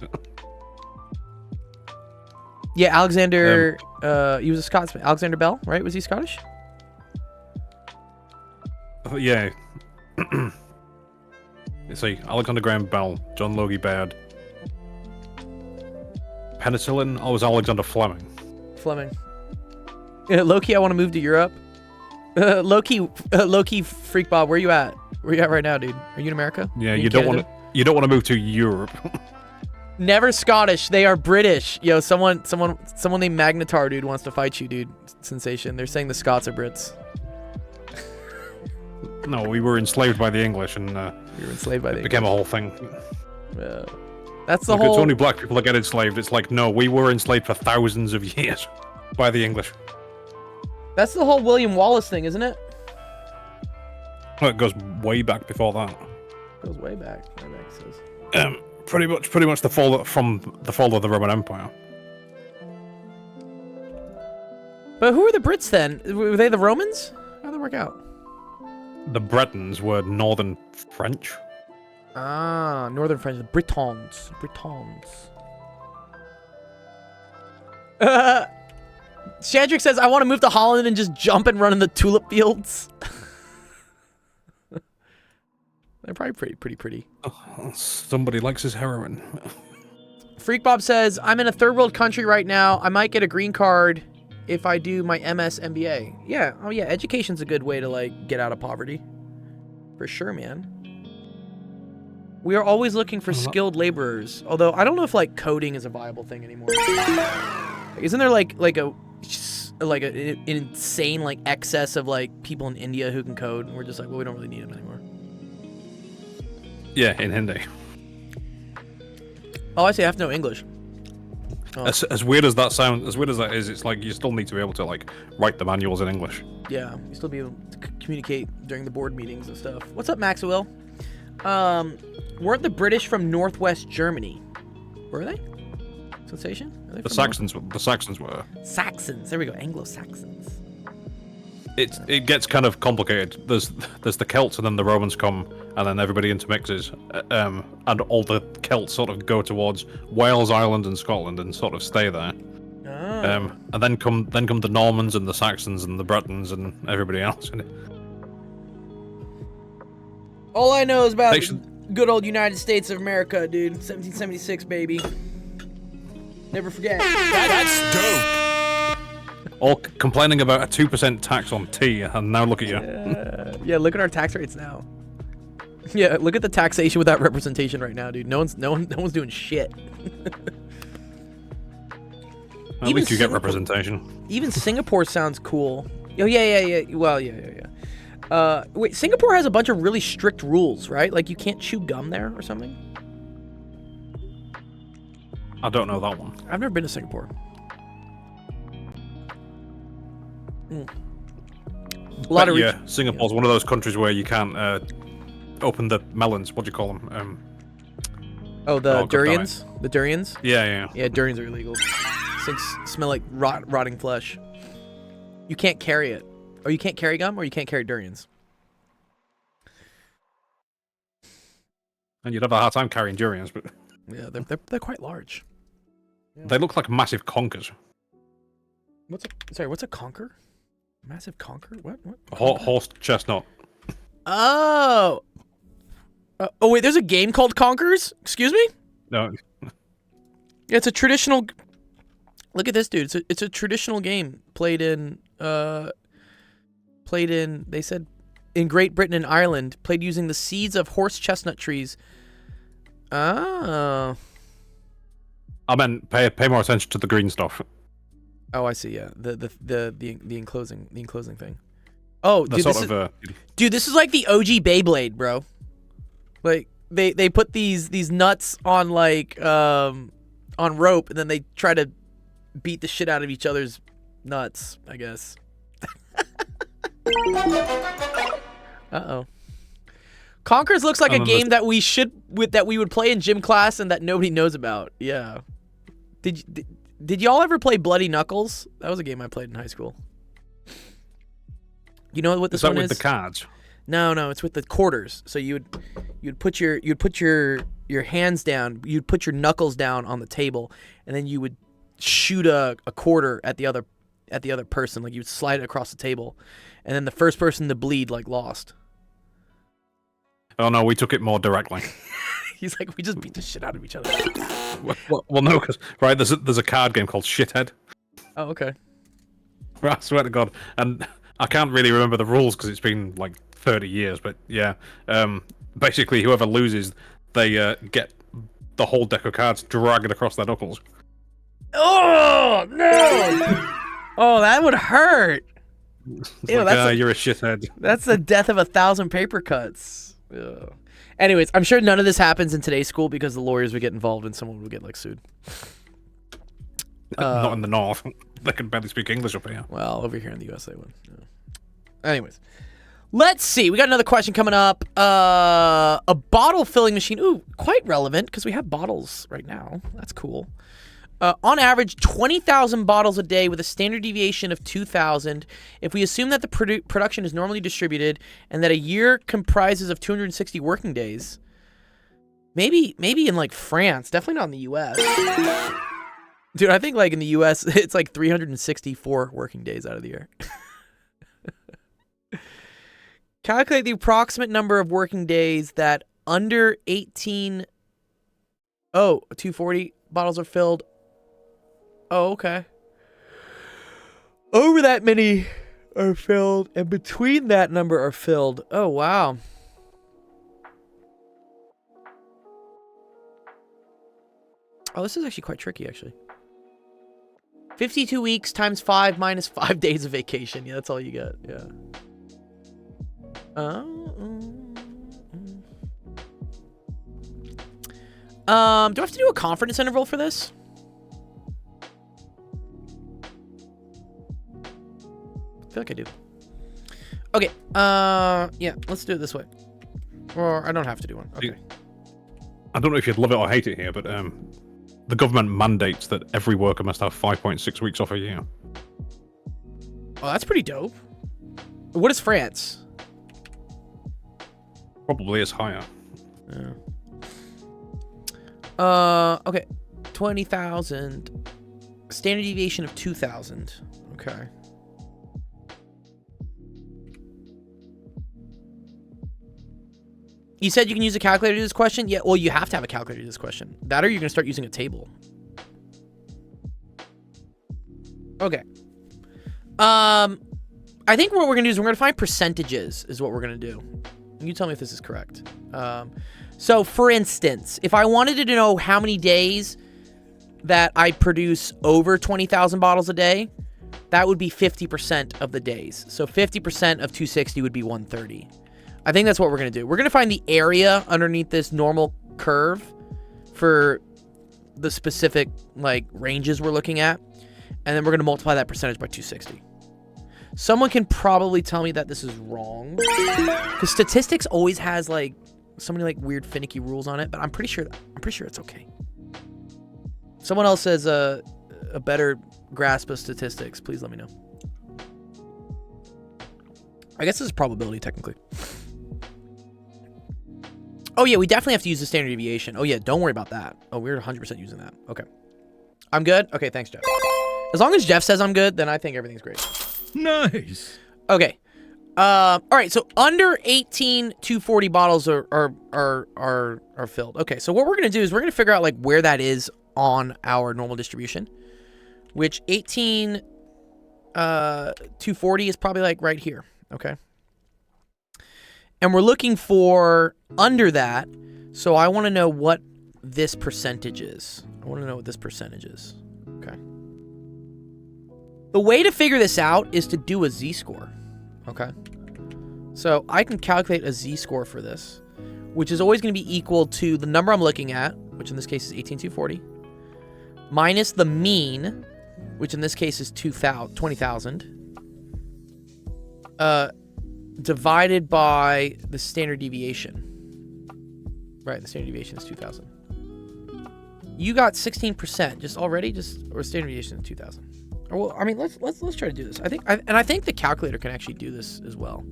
Yeah, Alexander. He was a Scotsman. Alexander Bell, right? Was he Scottish? Yeah. See, Alexander Graham Bell, John Logie Baird. Penicillin, I was Alexander Fleming. Fleming. Loki, I want to move to Europe. Loki, Freak Bob, where you at? Where you at right now, dude? Are you in America? Yeah, Are you don't Canada? want to move to Europe. Never Scottish. They are British. Yo, someone named Magnetar, dude, wants to fight you, dude. Sensation. They're saying the Scots are Brits. No, we were enslaved by the English, and We were enslaved by it the became a whole thing. That's the Look, whole. it's only black people that get enslaved. It's like, no, we were enslaved for thousands of years by the English. That's the whole William Wallace thing, isn't it? Well, it goes way back before that. Goes way back. Way back says. Pretty much the fall of the Roman Empire. But who are the Brits then? Were they the Romans? How'd that work out? The Bretons were northern French. Ah, Northern French, the Britons. Shandrick says, I want to move to Holland and just jump and run in the tulip fields. They're probably pretty. Oh, somebody likes his heroin. Freak Bob says, I'm in a third world country right now. I might get a green card if I do my MS MBA. Yeah, oh yeah, education's a good way to like get out of poverty. For sure, man. We are always looking for skilled laborers. Although I don't know if like coding is a viable thing anymore. Isn't there like an insane like excess of like people in India who can code, and we're just like, well, we don't really need them anymore. Yeah, in Hindi. Oh, I see. I have to know English. Oh. As weird as that sound, as weird as that is, it's like you still need to be able to like write the manuals in English. Yeah, you still be able to communicate during the board meetings and stuff. What's up, Maxwell? Weren't the British from Northwest Germany? Were they? Sensation? Are they The from Saxons were. Saxons. There we go. Anglo-Saxons. It gets kind of complicated. There's the Celts, and then the Romans come, and then everybody intermixes, and all the Celts sort of go towards Wales, Ireland, and Scotland, and sort of stay there. Oh. And then come the Normans and the Saxons and the Bretons and everybody else. All I know is about They the should- good old United States of America, dude. 1776, baby. Never forget. That's dope. All complaining about a 2% tax on tea, and now look at you. Yeah, look at our tax rates now. Yeah, look at the taxation without representation right now, dude. No one's doing shit. At least you get representation. Even Singapore sounds cool. Oh yeah. Well, yeah. Wait, Singapore has a bunch of really strict rules, right? Like you can't chew gum there or something. I don't know that one. I've never been to Singapore. A lot of Yeah, Singapore's one of those countries where you can't open the melons. What do you call them? Oh, the Oh, good durians? The durians? Yeah. Yeah, durians are illegal. Things smell like rotting flesh. You can't carry it. Or you can't carry gum, or you can't carry durians. And you'd have a hard time carrying durians, but Yeah, they're quite large. they look like massive conkers. What's a conker? Massive conker? What? Horse chestnut. Oh! Oh, wait, there's a game called Conkers? Excuse me? No, Yeah, it's a traditional... Look at this, dude. It's a traditional game played in, they said, in Great Britain and Ireland, played using the seeds of horse chestnut trees. Oh. I meant pay more attention to the green stuff. Oh, I see, yeah. The enclosing thing. Oh, The dude, sort of dude, this is like the OG Beyblade, bro. Like they put these nuts on like on rope, and then they try to beat the shit out of each other's nuts, I guess. Uh-oh. Conkers looks like a game that we would play in gym class and that nobody knows about. Yeah. Did y'all ever play Bloody Knuckles? That was a game I played in high school. You know what this one is? Is that with the cards? No, it's with the quarters. So you'd put your hands down, you'd put your knuckles down on the table, and then you would shoot a quarter at the other person. Like, you'd slide it across the table, and then the first person to bleed lost. Oh no, we took it more directly. He's like, we just beat the shit out of each other. well, no, because right there's a card game called Shithead. Oh, okay. I swear to God, and I can't really remember the rules because it's been like 30 years. But yeah, basically whoever loses, they get the whole deck of cards dragged across their knuckles. Oh no! Oh, that would hurt. It's Ew, like, you're a shithead. That's the death of 1,000 paper cuts. Ugh. Anyways, I'm sure none of this happens in today's school because the lawyers would get involved and someone would get sued. Not in the north. They can barely speak English up here. Well, over here in the US they would. Yeah. Anyways, let's see. We got another question coming up. A bottle filling machine. Ooh, quite relevant because we have bottles right now. That's cool. On average, 20,000 bottles a day with a standard deviation of 2,000. If we assume that the production is normally distributed and that a year comprises of 260 working days, maybe in France, definitely not in the U.S. Dude, I think in the U.S. it's 364 working days out of the year. Calculate the approximate number of working days that under 240 bottles are filled. Oh, okay. Over that many are filled, and between that number are filled. Oh, wow. Oh, this is actually quite tricky, actually. 52 weeks times 5 minus 5 days of vacation. Yeah, that's all you get. Yeah. Do I have to do a confidence interval for this? I feel like I do. Okay. Yeah, let's do it this way. Or I don't have to do one. Okay. I don't know if you'd love it or hate it here, but the government mandates that every worker must have 5.6 weeks off a year. Oh, that's pretty dope. What is France? Probably is higher. Yeah. Okay. 20,000. Standard deviation of 2,000. Okay. You said you can use a calculator to do this question? Yeah, well, you have to have a calculator to do this question. That or you're going to start using a table. Okay. I think what we're going to do is we're going to find percentages is what we're going to do. You tell me if this is correct. So, for instance, if I wanted to know how many days that I produce over 20,000 bottles a day, that would be 50% of the days. So 50% of 260 would be 130. I think that's what we're going to do. We're going to find the area underneath this normal curve for the specific like ranges we're looking at, and then we're going to multiply that percentage by 260. Someone can probably tell me that this is wrong, because statistics always has like so many like weird finicky rules on it, but I'm pretty sure it's okay. Someone else has a better grasp of statistics, please let me know. I guess this is probability technically. Oh yeah, we definitely have to use the standard deviation. Oh yeah, don't worry about that. Oh, we're 100% using that. Okay. I'm good? Okay, thanks, Jeff. As long as Jeff says I'm good, then I think everything's great. Nice. Okay. All right, so under 240 bottles are filled. Okay, so what we're going to do is we're going to figure out like where that is on our normal distribution, which 240 is probably like right here. Okay. And we're looking for under that, so I want to know what this percentage is. I want to know what this percentage is. Okay. The way to figure this out is to do a z-score. Okay. So I can calculate a z-score for this, which is always going to be equal to the number I'm looking at, which in this case is 18,240, minus the mean, which in this case is 20,000, divided by the standard deviation. Right, the standard deviation is 2,000. You got 16% just already, or standard deviation is 2,000. Or well, I mean, let's try to do this. I think the calculator can actually do this as well.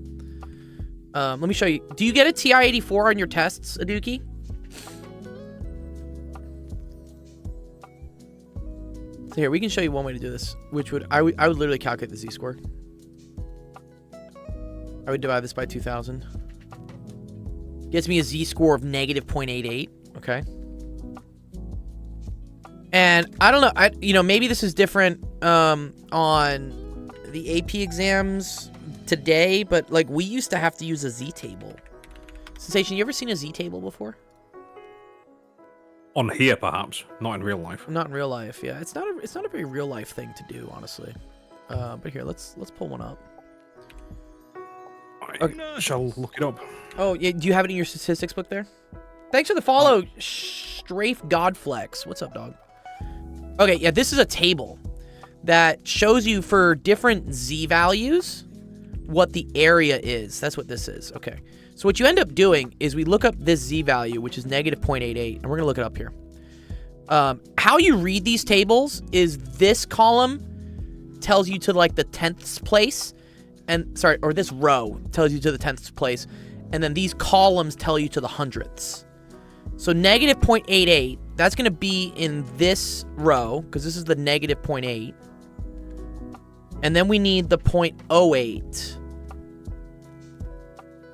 Let me show you. Do you get a TI-84 on your tests, Aduki? So here, we can show you one way to do this, which would I would literally calculate the z-score. I would divide this by 2,000. Gets me a z-score of negative 0.88. Okay. And I don't know. Maybe this is different on the AP exams today, but like we used to have to use a z-table. Sensation, you ever seen a z-table before? On here, perhaps, not in real life. Not in real life. Yeah, it's not a very real life thing to do, honestly. But here, let's pull one up. I shall look it up. Oh, yeah, do you have it in your statistics book there? Thanks for the follow, Strafe Godflex. What's up, dog? Okay, yeah, this is a table that shows you for different z values what the area is. That's what this is. Okay, so what you end up doing is we look up this z value, which is negative 0.88, and we're gonna look it up here. How you read these tables is this column tells you to like the 10th place, or this row tells you to the 10th place, and then these columns tell you to the hundredths. So negative 0.88, that's going to be in this row, because this is the negative 0.8. And then we need the 0.08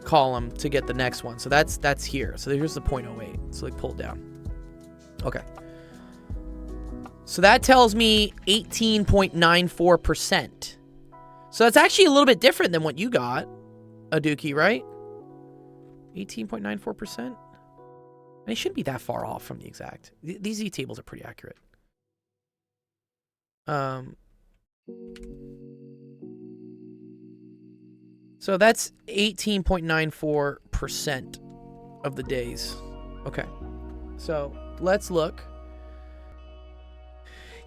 column to get the next one. So that's here. So here's the 0.08. So like pull it down. Okay. So that tells me 18.94%. So that's actually a little bit different than what you got, Aduki, right? 18.94%? And it shouldn't be that far off from the exact. These z-tables are pretty accurate. So that's 18.94% of the days. Okay. So let's look.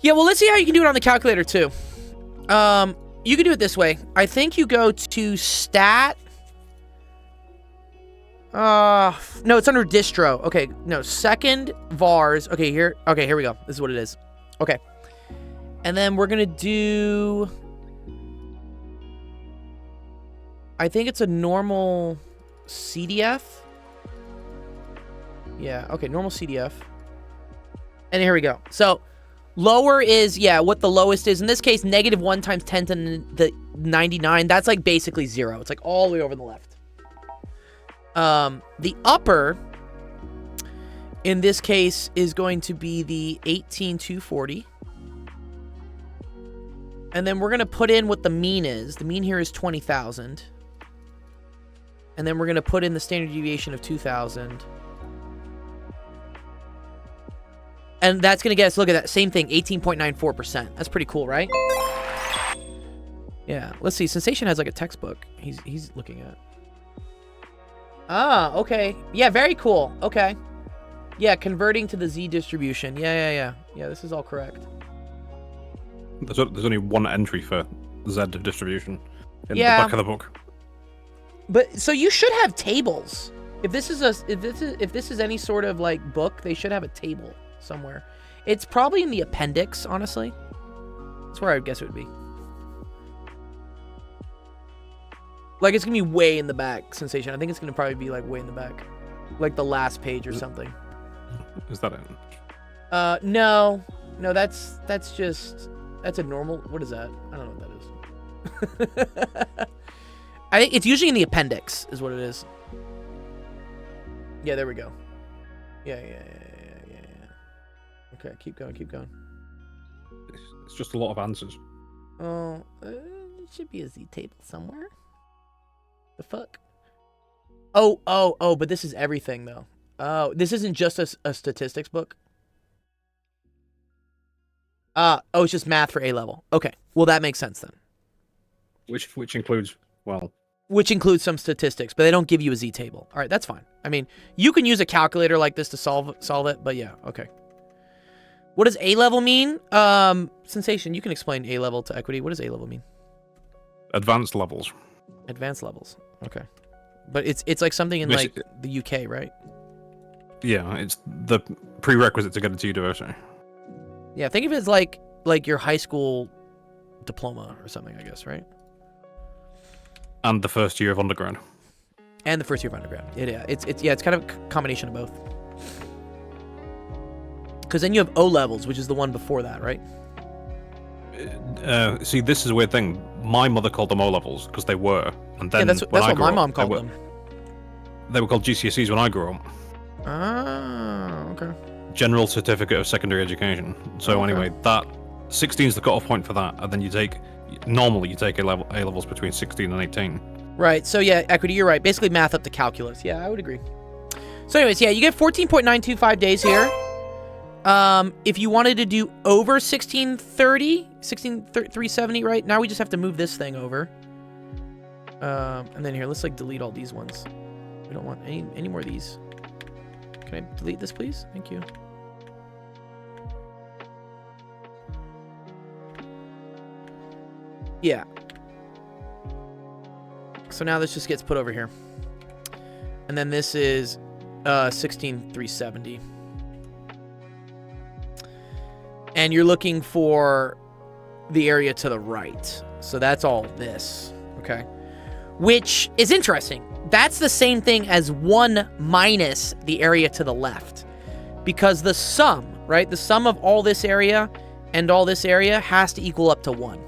Yeah, well, let's see how you can do it on the calculator too. You can do it this way. I think you go to stat. No, it's under distro. Okay, no, second vars. Okay, here we go. This is what it is. Okay. And then we're gonna do, I think it's a normal CDF. Yeah, okay, normal CDF. And here we go. So lower is, yeah, what the lowest is. In this case, -1 times 10 to the 99. That's like basically 0. It's like all the way over on the left. The upper, in this case, is going to be the 18,240. And then we're going to put in what the mean is. The mean here is 20,000. And then we're going to put in the standard deviation of 2,000. And that's going to get us, look at that, same thing, 18.94%. That's pretty cool, right? Yeah, let's see. Sensation has like a textbook he's looking at. Ah, okay. Yeah, very cool. Okay. Yeah, converting to the Z distribution. Yeah, this is all correct. There's only one entry for Z distribution in Yeah. the back of the book. But so you should have tables. If this is any sort of like book, they should have a table somewhere. It's probably in the appendix, honestly. That's where I would guess it would be. Like it's gonna be way in the back, Sensation. I think it's gonna probably be like way in the back, like the last page or something. Is that it? No, that's a normal. What is that? I don't know what that is. I think it's usually in the appendix, is what it is. Yeah, there we go. Yeah. Okay, keep going. It's just a lot of answers. Oh, it should be a Z table somewhere. The fuck? Oh, but this is everything, though. Oh, this isn't just a statistics book? It's just math for A level. Okay, well, that makes sense then. Which includes, well... Which includes some statistics, but they don't give you a Z table. All right, that's fine. I mean, you can use a calculator like this to solve it, but yeah, okay. What does A level mean? Sensation, you can explain A level to Equity. What does A level mean? Advanced levels. Advanced levels. Okay. But it's like something in like the UK, right? Yeah, it's the prerequisite to get into university. Yeah, think of it as like your high school diploma or something, I guess, right? And the first year of undergrad. And the first year of undergrad. It's kind of a combination of both. Because then you have O levels, which is the one before that, right? See, this is a weird thing. My mother called them O levels because they were, and then that's what my mom called them. They were called GCSEs when I grew up. Ah, okay. General Certificate of Secondary Education. So anyway, that 16 is the cutoff point for that, and then you take A levels between 16 and 18. Right. So yeah, Equity, you're right. Basically, math up to calculus. Yeah, I would agree. So anyways, yeah, you get 14.925 days here. If you wanted to do over 16,370, right? Now we just have to move this thing over. And then here, let's like delete all these ones. We don't want any more of these. Can I delete this, please? Thank you. Yeah. So now this just gets put over here. And then this is 16,370. And you're looking for the area to the right. So that's all this, okay? Which is interesting. That's the same thing as 1 minus the area to the left. Because the sum, right? The sum of all this area and all this area has to equal up to 1.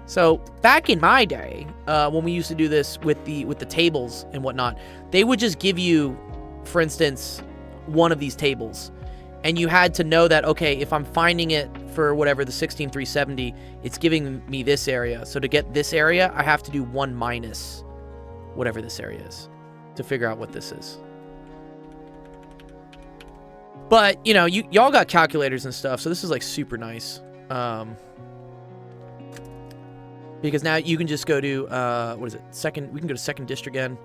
So back in my day, when we used to do this with the tables and whatnot, they would just give you, for instance, one of these tables. And you had to know that, okay, if I'm finding it for whatever, the 16,370, it's giving me this area. So to get this area, I have to do 1 minus whatever this area is to figure out what this is. But, you know, y'all got calculators and stuff, so this is, like, super nice. Because now you can just go to, what is it, we can go to second district again.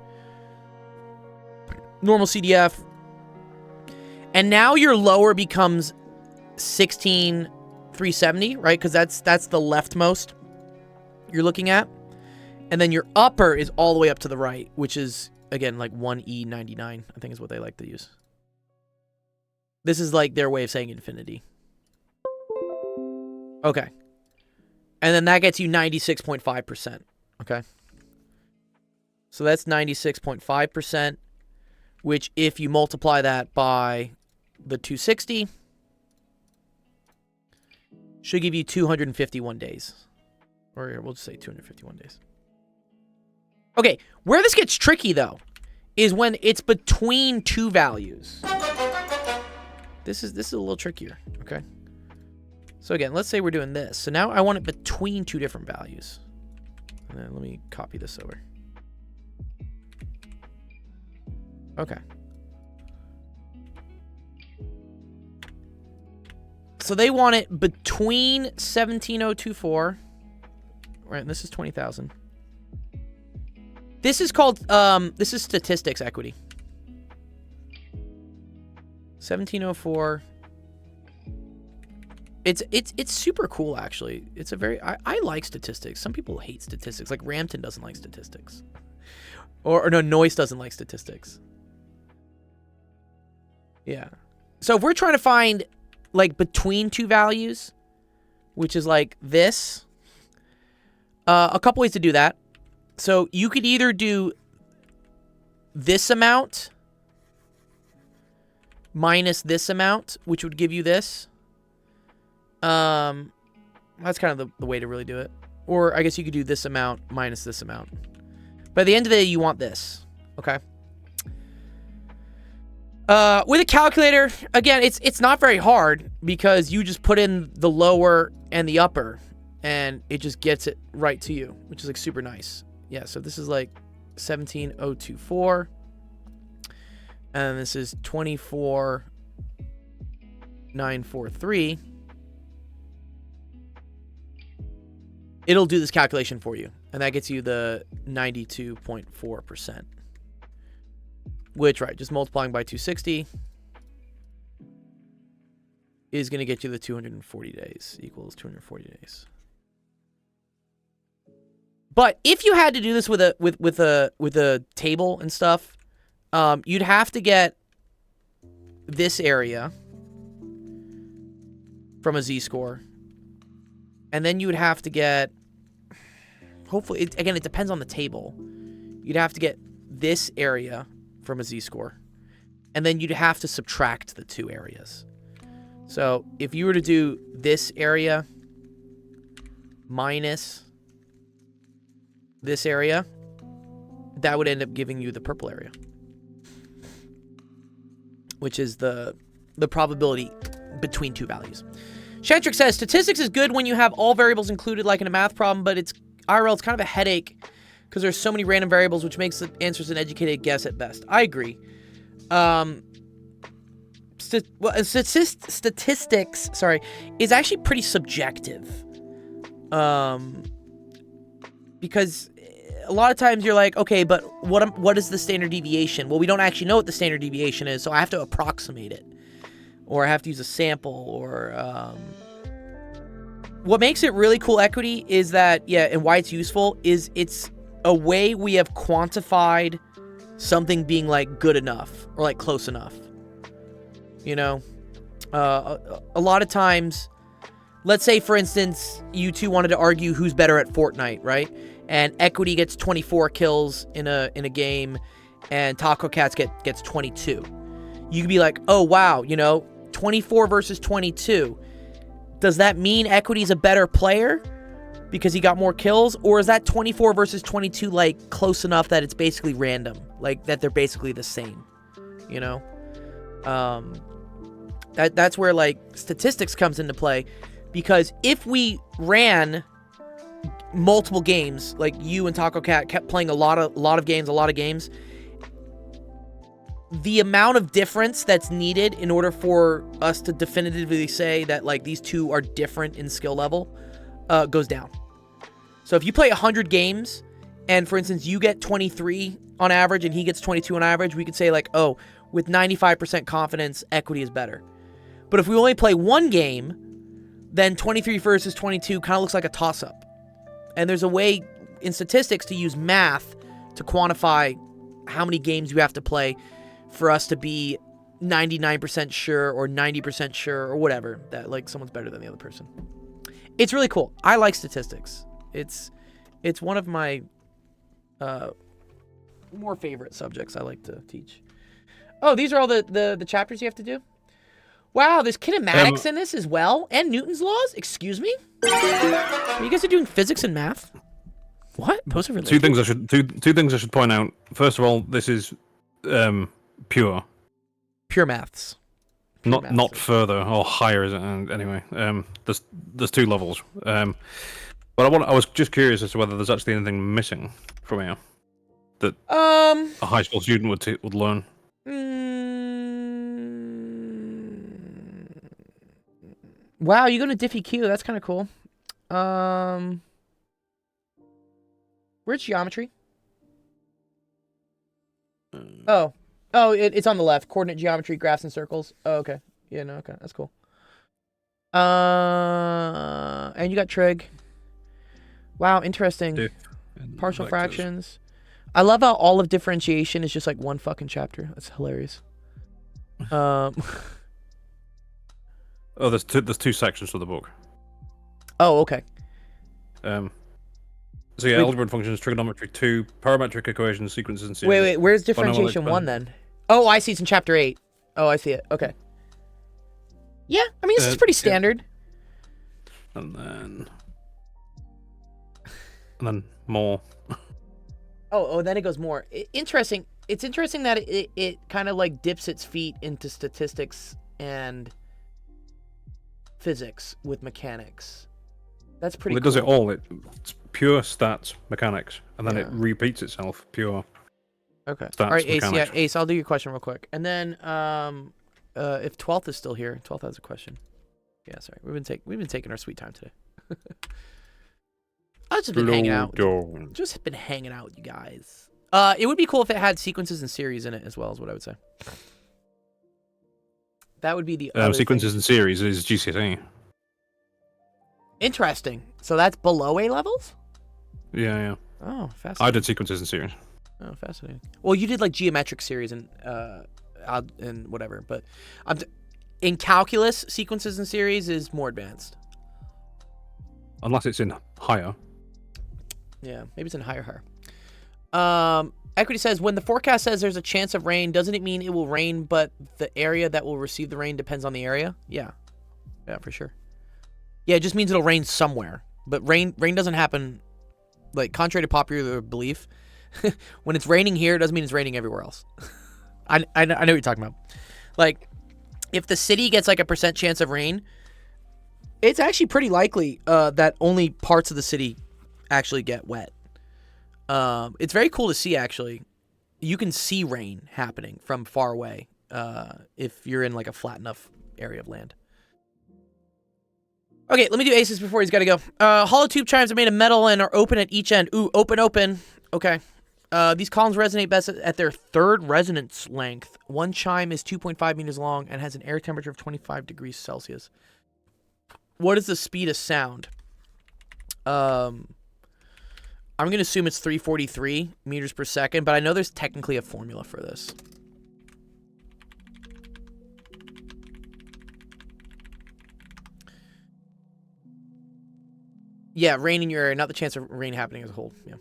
Normal CDF. And now your lower becomes 16,370, right? Because that's the leftmost you're looking at. And then your upper is all the way up to the right, which is, again, like 1E99, I think is what they like to use. This is like their way of saying infinity. Okay. And then that gets you 96.5%, okay? So that's 96.5%, which if you multiply that by the 260, should give you 251 days. Or we'll just say 251 days. Okay, where this gets tricky, though, is when it's between two values. This is a little trickier, okay? So again, let's say we're doing this. So now I want it between two different values. And then let me copy this over. Okay. So they want it between 17,024. Right, and this is 20,000. This is called, this is statistics equity. 1704. It's super cool, actually. It's a very... I like statistics. Some people hate statistics. Like, Ramton doesn't like statistics. Or no, Noise doesn't like statistics. Yeah. So if we're trying to find, like, between two values, which is like this, a couple ways to do that. So you could either do this amount minus this amount, which would give you this. That's kind of the way to really do it. Or I guess you could do this amount minus this amount. By the end of the day, you want this. Okay. With a calculator, again, it's not very hard because you just put in the lower and the upper and it just gets it right to you, which is like super nice. Yeah, so this is like 17024 and this is 24943. It'll do this calculation for you, and that gets you the 92.4%. Which, right, just multiplying by 260 is going to get you the 240 days, equals 240 days. But if you had to do this with a table and stuff, you'd have to get this area from a z-score, and then you would have to get, hopefully, again, it depends on the table. You'd have to get this area from a z-score, and then you'd have to subtract the two areas. So if you were to do this area minus this area, that would end up giving you the purple area, which is the probability between two values. Shantrick says, statistics is good when you have all variables included like in a math problem, but it's IRL, it's kind of a headache because there's so many random variables, which makes the answers an educated guess at best. I agree. Statistics, sorry, is actually pretty subjective. Because a lot of times you're like, okay, but what is the standard deviation? Well, we don't actually know what the standard deviation is, so I have to approximate it. Or I have to use a sample, or... What makes it really cool, Equity, is that, yeah, and why it's useful, is it's a way we have quantified something being, like, good enough, or, like, close enough. You know? A lot of times, let's say, for instance, you two wanted to argue who's better at Fortnite, right? And Equity gets 24 kills in a game, and Taco Cats gets 22. You could be like, oh, wow, you know, 24 versus 22. Does that mean Equity's a better player because he got more kills? Or is that 24 versus 22, like, close enough that it's basically random? Like, that they're basically the same, you know? That's where, like, statistics comes into play. Because if we ran multiple games, like you and Taco Cat kept playing a lot of games, the amount of difference that's needed in order for us to definitively say that, like, these two are different in skill level goes down. So if you play 100 games and, for instance, you get 23 on average and he gets 22 on average, we could say, like, oh, with 95% confidence, Equity is better. But if we only play one game, then 23 versus 22 kind of looks like a toss-up. And there's a way in statistics to use math to quantify how many games you have to play for us to be 99% sure or 90% sure or whatever that, like, someone's better than the other person. It's really cool. I like statistics. It's one of my more favorite subjects I like to teach. Oh, these are all the chapters you have to do? Wow, there's kinematics in this as well, and Newton's laws? Excuse me? You guys are doing physics and math? What? Those are related. Two things I should point out. First of all, this is pure maths. Not further or higher, is it? And anyway, there's two levels. But I was just curious as to whether there's actually anything missing from here that a high school student would learn. Wow, you go to Diffie Q. That's kind of cool. Where's geometry? Oh, Oh, it's on the left. Coordinate geometry, graphs, and circles. Oh, okay. Yeah, no, okay. That's cool. And you got trig. Wow, interesting. Diff and Partial vectors. fractions. I love how all of differentiation is just like one fucking chapter. That's hilarious. Oh, there's two sections to the book. Oh, okay. So yeah, algebra and functions, trigonometry 2, parametric equations, sequences and series. Wait. Where's Fundamental differentiation 1 exponent. then? Oh, I see. It's in chapter 8. Oh, I see it. Okay. Yeah, I mean, this is pretty yeah. standard. And then more. Oh, then it goes more. Interesting. It's interesting that it kind of like dips its feet into statistics and physics with mechanics. That's pretty Well, it cool. does it all. It's pure stats, mechanics, and then it Yeah. repeats itself, pure. Okay. Stats, All right, Ace. Yeah, mechanics. Ace. I'll do your question real quick, and then if 12th is still here, 12th has a question. Yeah, sorry. We've been taking our sweet time today. I've just been hanging out. Just been hanging out with you guys. It would be cool if it had sequences and series in it as well, is what I would say. That would be the other Sequences thing. and series is GCSE. Interesting. So that's below A levels? Yeah. Oh, fascinating. I did sequences and series. Oh, fascinating. Well, you did like geometric series and whatever, but in calculus, sequences and series is more advanced. Unless it's in higher. Yeah, maybe it's in higher. Equity says, when the forecast says there's a chance of rain, doesn't it mean it will rain, but the area that will receive the rain depends on the area? Yeah, for sure. Yeah, it just means it'll rain somewhere. But rain doesn't happen, like, contrary to popular belief. When it's raining here, it doesn't mean it's raining everywhere else. I know what you're talking about. Like, if the city gets, like, a % chance of rain, it's actually pretty likely that only parts of the city actually get wet. It's very cool to see, actually. You can see rain happening from far away if you're in, like, a flat enough area of land. Okay, let me do Aces before he's got to go. Hollow tube chimes are made of metal and are open at each end. Ooh, open. Okay. These columns resonate best at their third resonance length. One chime is 2.5 meters long and has an air temperature of 25 degrees Celsius. What is the speed of sound? I'm going to assume it's 343 meters per second, but I know there's technically a formula for this. Yeah, rain in your area, not the chance of rain happening as a whole. Yeah.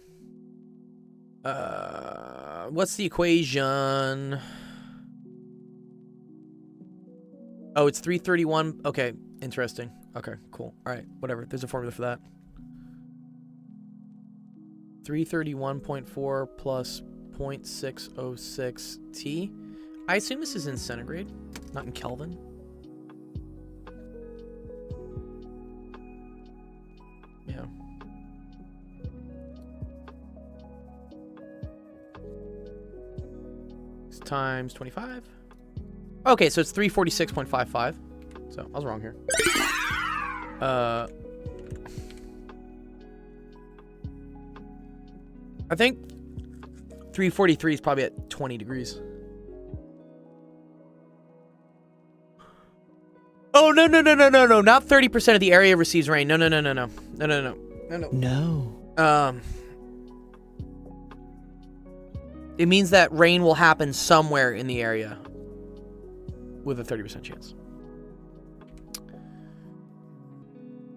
What's the equation? Oh, it's 331. Okay, interesting. Okay, cool. All right, whatever. There's a formula for that. 331.4 plus 0.606 T. I assume this is in centigrade, not in Kelvin. Yeah. It's times 25. Okay, so it's 346.55. So I was wrong here. I think 343 is probably at 20 degrees. Oh, no. Not 30% of the area receives rain. No. It means that rain will happen somewhere in the area with a 30% chance.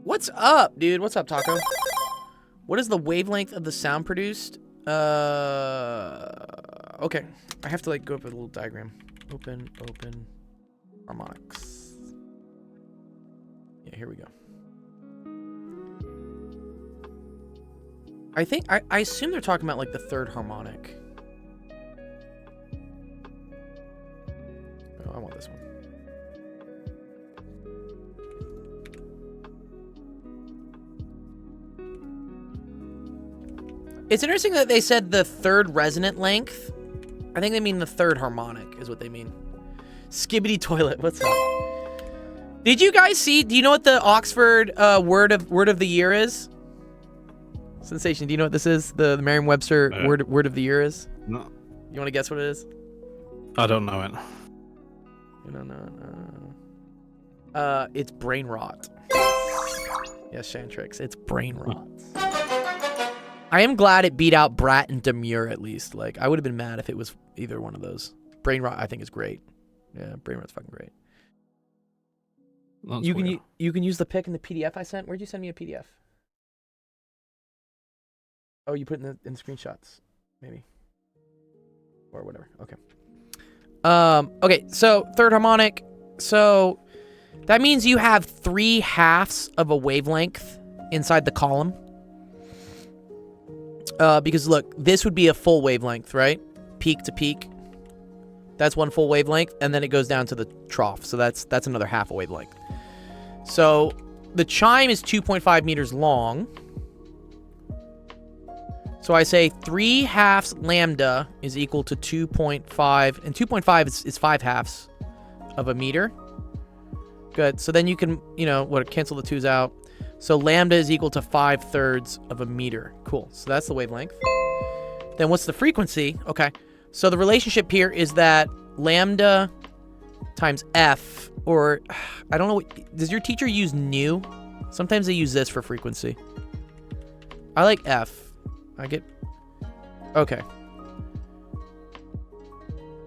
What's up, dude? What's up, Taco? What is the wavelength of the sound produced? Okay. I have to, like, go up with a little diagram. Open, harmonics. Yeah, here we go. I assume they're talking about, like, the third harmonic. Oh, I want this one. It's interesting that they said the third resonant length. I think they mean the third harmonic is what they mean. Skibbity toilet, what's up? Did you guys see? Do you know what the Oxford word of the year is? Sensation. Do you know what this is? The Merriam-Webster word of the year is? No. You want to guess what it is? I don't know it. It's brain rot. Yes, Shantrix, it's brain rot. I am glad it beat out Brat and Demure at least. Like, I would have been mad if it was either one of those. Brain rot, I think, is great. Yeah, brain rot's fucking great. That's You weird. can use the pic in the PDF I sent. Where'd you send me a PDF? Oh, you put it in the screenshots, maybe, or whatever. Okay. Okay. So third harmonic. So that means you have 3 halves of a wavelength inside the column. Because look, this would be a full wavelength, right? Peak to peak. That's one full wavelength, and then it goes down to the trough. So that's another half a wavelength. So the chime is 2.5 meters long. So I say 3 halves lambda is equal to 2.5, and 2.5 is 5 halves of a meter. Good. So then you can, cancel the 2's out. So lambda is equal to 5/3 of a meter. Cool. So that's the wavelength. Then what's the frequency? Okay. So the relationship here is that lambda times f, or I don't know. Does your teacher use nu? Sometimes they use this for frequency. I like f. Okay.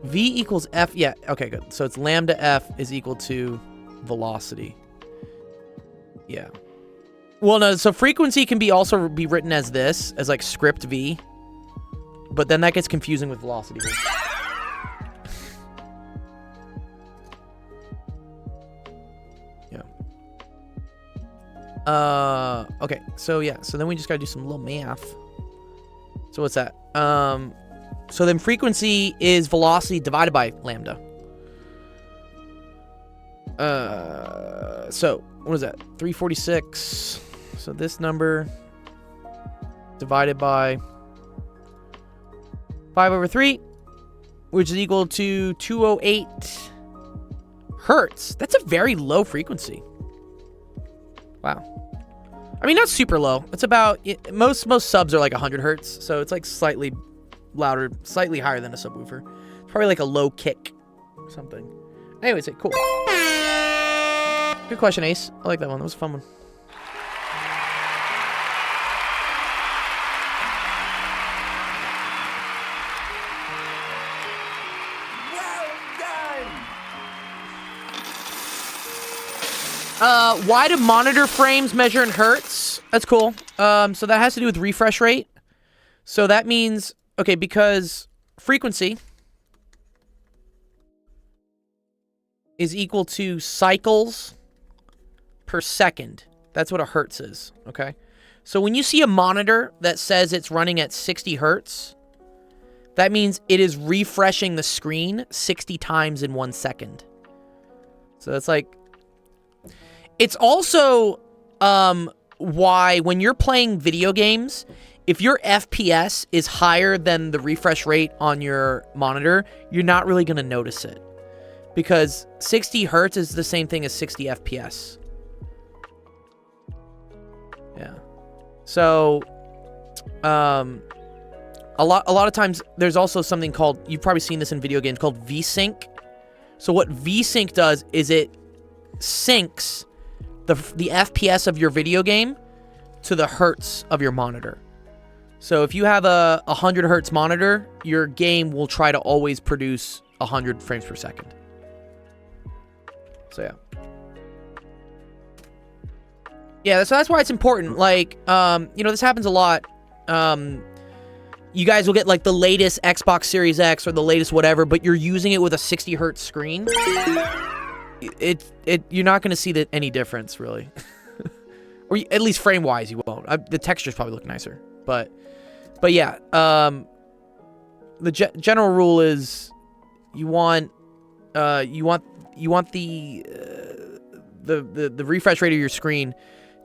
V equals f. Yeah. Okay, good. So it's lambda f is equal to velocity. Yeah. Well, no, so frequency can also be written as this, as like script V. But then that gets confusing with velocity. Yeah. Okay, so yeah, so then we just gotta do some little math. So what's that? So then frequency is velocity divided by lambda. So what is that? 346. So this number divided by 5/3, which is equal to 208 hertz. That's a very low frequency. Wow. I mean, not super low. It's about, most subs are like 100 hertz, so it's like slightly louder, slightly higher than a subwoofer. It's probably like a low kick or something. Anyways, cool. Good question, Ace. I like that one. That was a fun one. Why do monitor frames measure in hertz? That's cool. So that has to do with refresh rate. So that means, okay, because frequency is equal to cycles per second. That's what a hertz is, okay? So when you see a monitor that says it's running at 60 hertz, that means it is refreshing the screen 60 times in 1 second. So that's like... It's also why when you're playing video games, if your FPS is higher than the refresh rate on your monitor, you're not really going to notice it. Because 60 hertz is the same thing as 60 FPS. Yeah. So, a lot of times there's also something called, you've probably seen this in video games, called VSync. So what VSync does is it syncs the FPS of your video game to the hertz of your monitor. So if you have a 100 hertz monitor, your game will try to always produce 100 frames per second. So yeah. Yeah, so that's why it's important. Like, this happens a lot. You guys will get like the latest Xbox Series X or the latest whatever, but you're using it with a 60 hertz screen. You're not going to see any difference, really. Or at least frame-wise, you won't. The textures probably look nicer. But yeah, the general rule is you want the refresh rate of your screen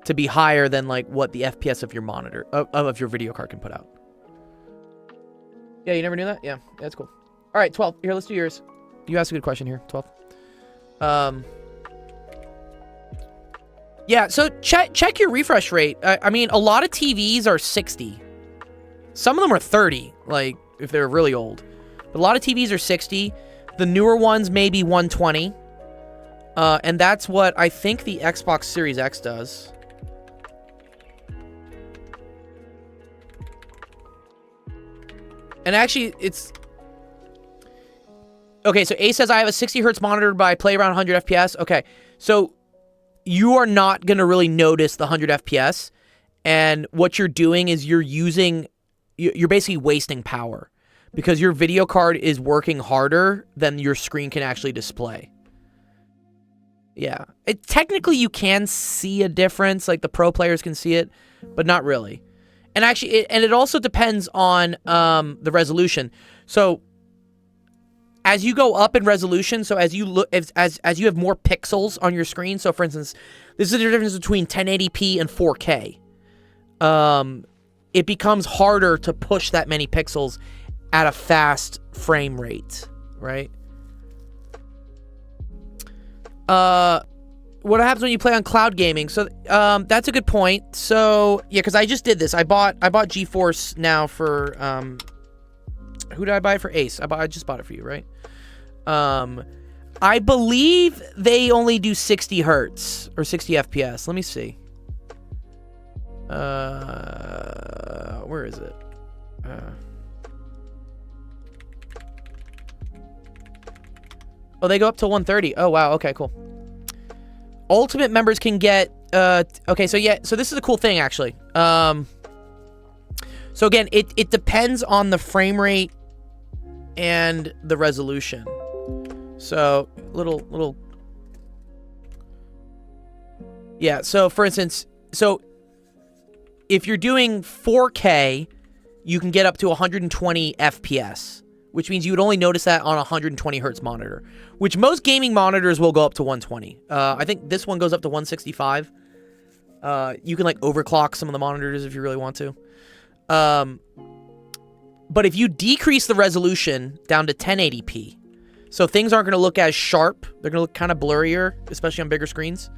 to be higher than like what the FPS of your monitor of your video card can put out. Yeah, you never knew that? Yeah, that's cool. All right, 12. Here, let's do yours. You asked a good question here, 12. Yeah, so check your refresh rate. I mean, a lot of TVs are 60. Some of them are 30, like, if they're really old. But a lot of TVs are 60. The newer ones may be 120. And that's what I think the Xbox Series X does. And actually, it's... Okay, so Ace says, I have a 60 hertz monitor, but I play around 100 FPS. Okay, so you are not going to really notice the 100 FPS. And what you're doing is you're basically wasting power. Because your video card is working harder than your screen can actually display. Yeah. Technically, you can see a difference. Like, the pro players can see it, but not really. And actually, it also depends on the resolution. So, as you go up in resolution, so as you look, as you have more pixels on your screen, so for instance, this is the difference between 1080p and 4K. It becomes harder to push that many pixels at a fast frame rate, right? What happens when you play on cloud gaming? So, that's a good point. So, yeah, because I just did this. I bought GeForce now for, who did I buy it for? Ace. I just bought it for you, right? I believe they only do 60 hertz or 60 FPS. Let me see. Where is it? Oh, they go up to 130. Oh, wow. Okay, cool. Ultimate members can get... okay, so yeah. So this is a cool thing, actually. So again, it depends on the frame rate and the resolution. So, little... Yeah, so for instance... So, if you're doing 4K, you can get up to 120 FPS. Which means you would only notice that on a 120 hertz monitor, which most gaming monitors will go up to 120. I think this one goes up to 165. You can like overclock some of the monitors if you really want to. But if you decrease the resolution down to 1080p, so things aren't going to look as sharp, they're going to look kind of blurrier, especially on bigger screens.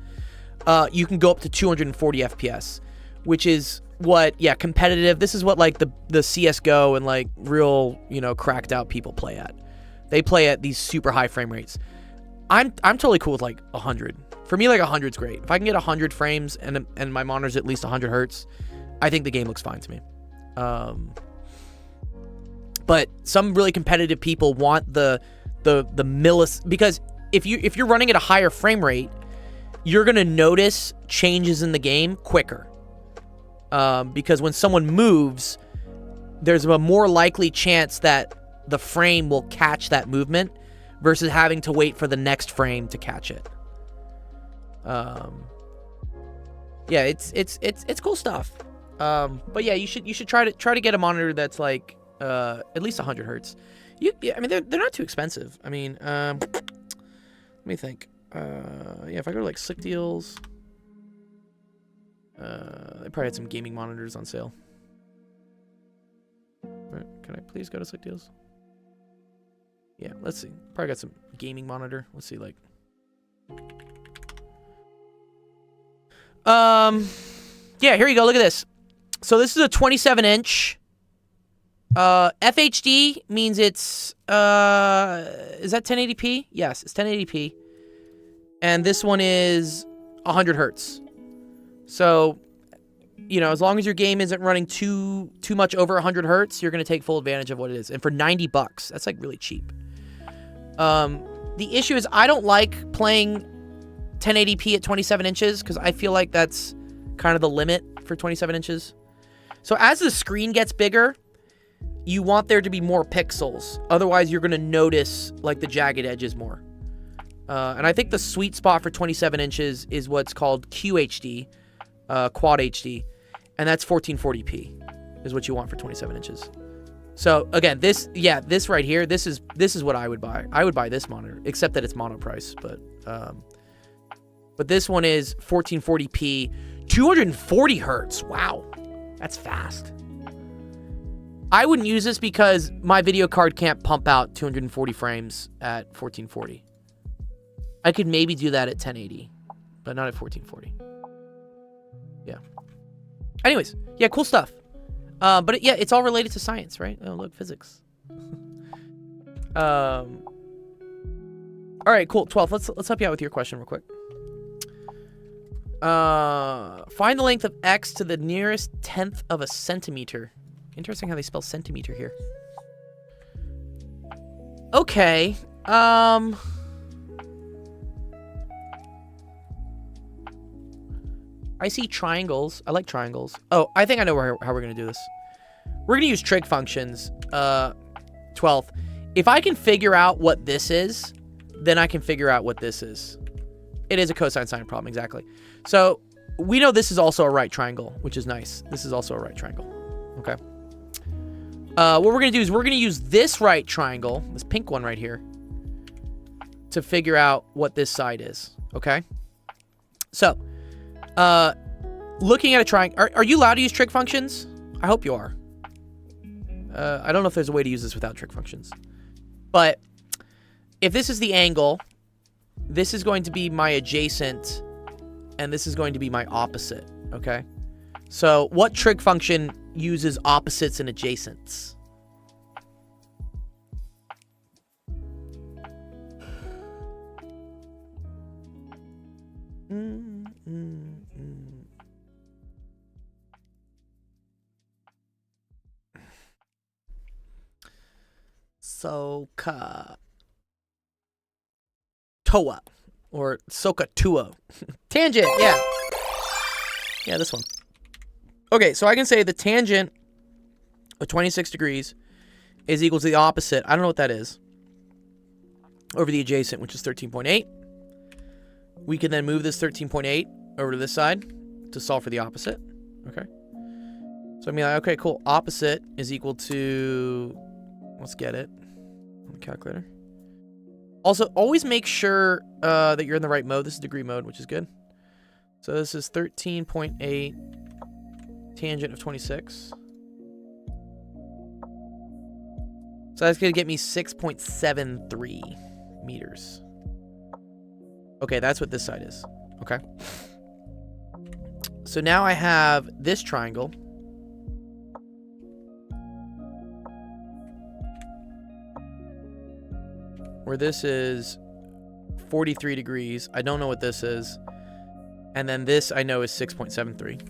You can go up to 240 FPS, which is what, yeah, competitive. This is what like the CSGO and like real, cracked out people play at. They play at these super high frame rates. I'm totally cool with like 100. For me, like 100's great. If I can get 100 frames and my monitor's at least 100 hertz, I think the game looks fine to me. But some really competitive people want the because if you're running at a higher frame rate, you're gonna notice changes in the game quicker. Because when someone moves, there's a more likely chance that the frame will catch that movement versus having to wait for the next frame to catch it. Yeah, it's cool stuff. But yeah, you should try to get a monitor that's like at least 100 hertz. I mean, they're not too expensive. I mean, let me think. Yeah, if I go to like Slick Deals. They probably had some gaming monitors on sale. Right, can I please go to Slick Deals? Yeah, let's see. Probably got some gaming monitor. Let's see, like... Yeah, here you go. Look at this. So this is a 27-inch. FHD means it's... is that 1080p? Yes, it's 1080p. And this one is 100 hertz. So, as long as your game isn't running too much over 100 hertz, you're going to take full advantage of what it is. And for $90, that's like really cheap. The issue is I don't like playing 1080p at 27 inches because I feel like that's kind of the limit for 27 inches. So as the screen gets bigger, you want there to be more pixels. Otherwise, you're going to notice like the jagged edges more. And I think the sweet spot for 27 inches is what's called QHD. Quad HD, and that's 1440p is what you want for 27 inches. So again, this right here, this is what I would buy. I would buy this monitor, except that it's mono price, but this one is 1440p, 240 hertz. Wow, that's fast. I wouldn't use this because my video card can't pump out 240 frames at 1440. I could maybe do that at 1080, but not at 1440. Yeah. Anyways, yeah, cool stuff. But yeah, it's all related to science, right? Oh, look, physics. All right, cool. 12. Let's help you out with your question real quick. Find the length of x to the nearest tenth of a centimeter. Interesting how they spell centimeter here. Okay. I see triangles. I like triangles. Oh, I think I know how we're going to do this. We're going to use trig functions. 12. If I can figure out what this is, then I can figure out what this is. It is a cosine sine problem, exactly. So we know this is also a right triangle, which is nice. This is also a right triangle. Okay. What we're going to do is we're going to use this right triangle, this pink one right here, to figure out what this side is. Okay. So, looking at a triangle, are you allowed to use trig functions? I hope you are. I don't know if there's a way to use this without trig functions. But if this is the angle, this is going to be my adjacent, and this is going to be my opposite, okay? So what trig function uses opposites and adjacents? SOHCAHTOA or SOHCAHTOA. Tangent, yeah. Yeah, this one. Okay, so I can say the tangent of 26 degrees is equal to the opposite. I don't know what that is. Over the adjacent, which is 13.8. We can then move this 13.8 over to this side to solve for the opposite. Okay. So I mean, like, okay, cool. Opposite is equal to, let's get it on the calculator. Also, always make sure that you're in the right mode. This is degree mode, which is good. So this is 13.8 tangent of 26. So that's going to get me 6.73 meters. Okay, that's what this side is. Okay. So now I have this triangle. Where this is 43 degrees. I don't know what this is. And then this I know is 6.73.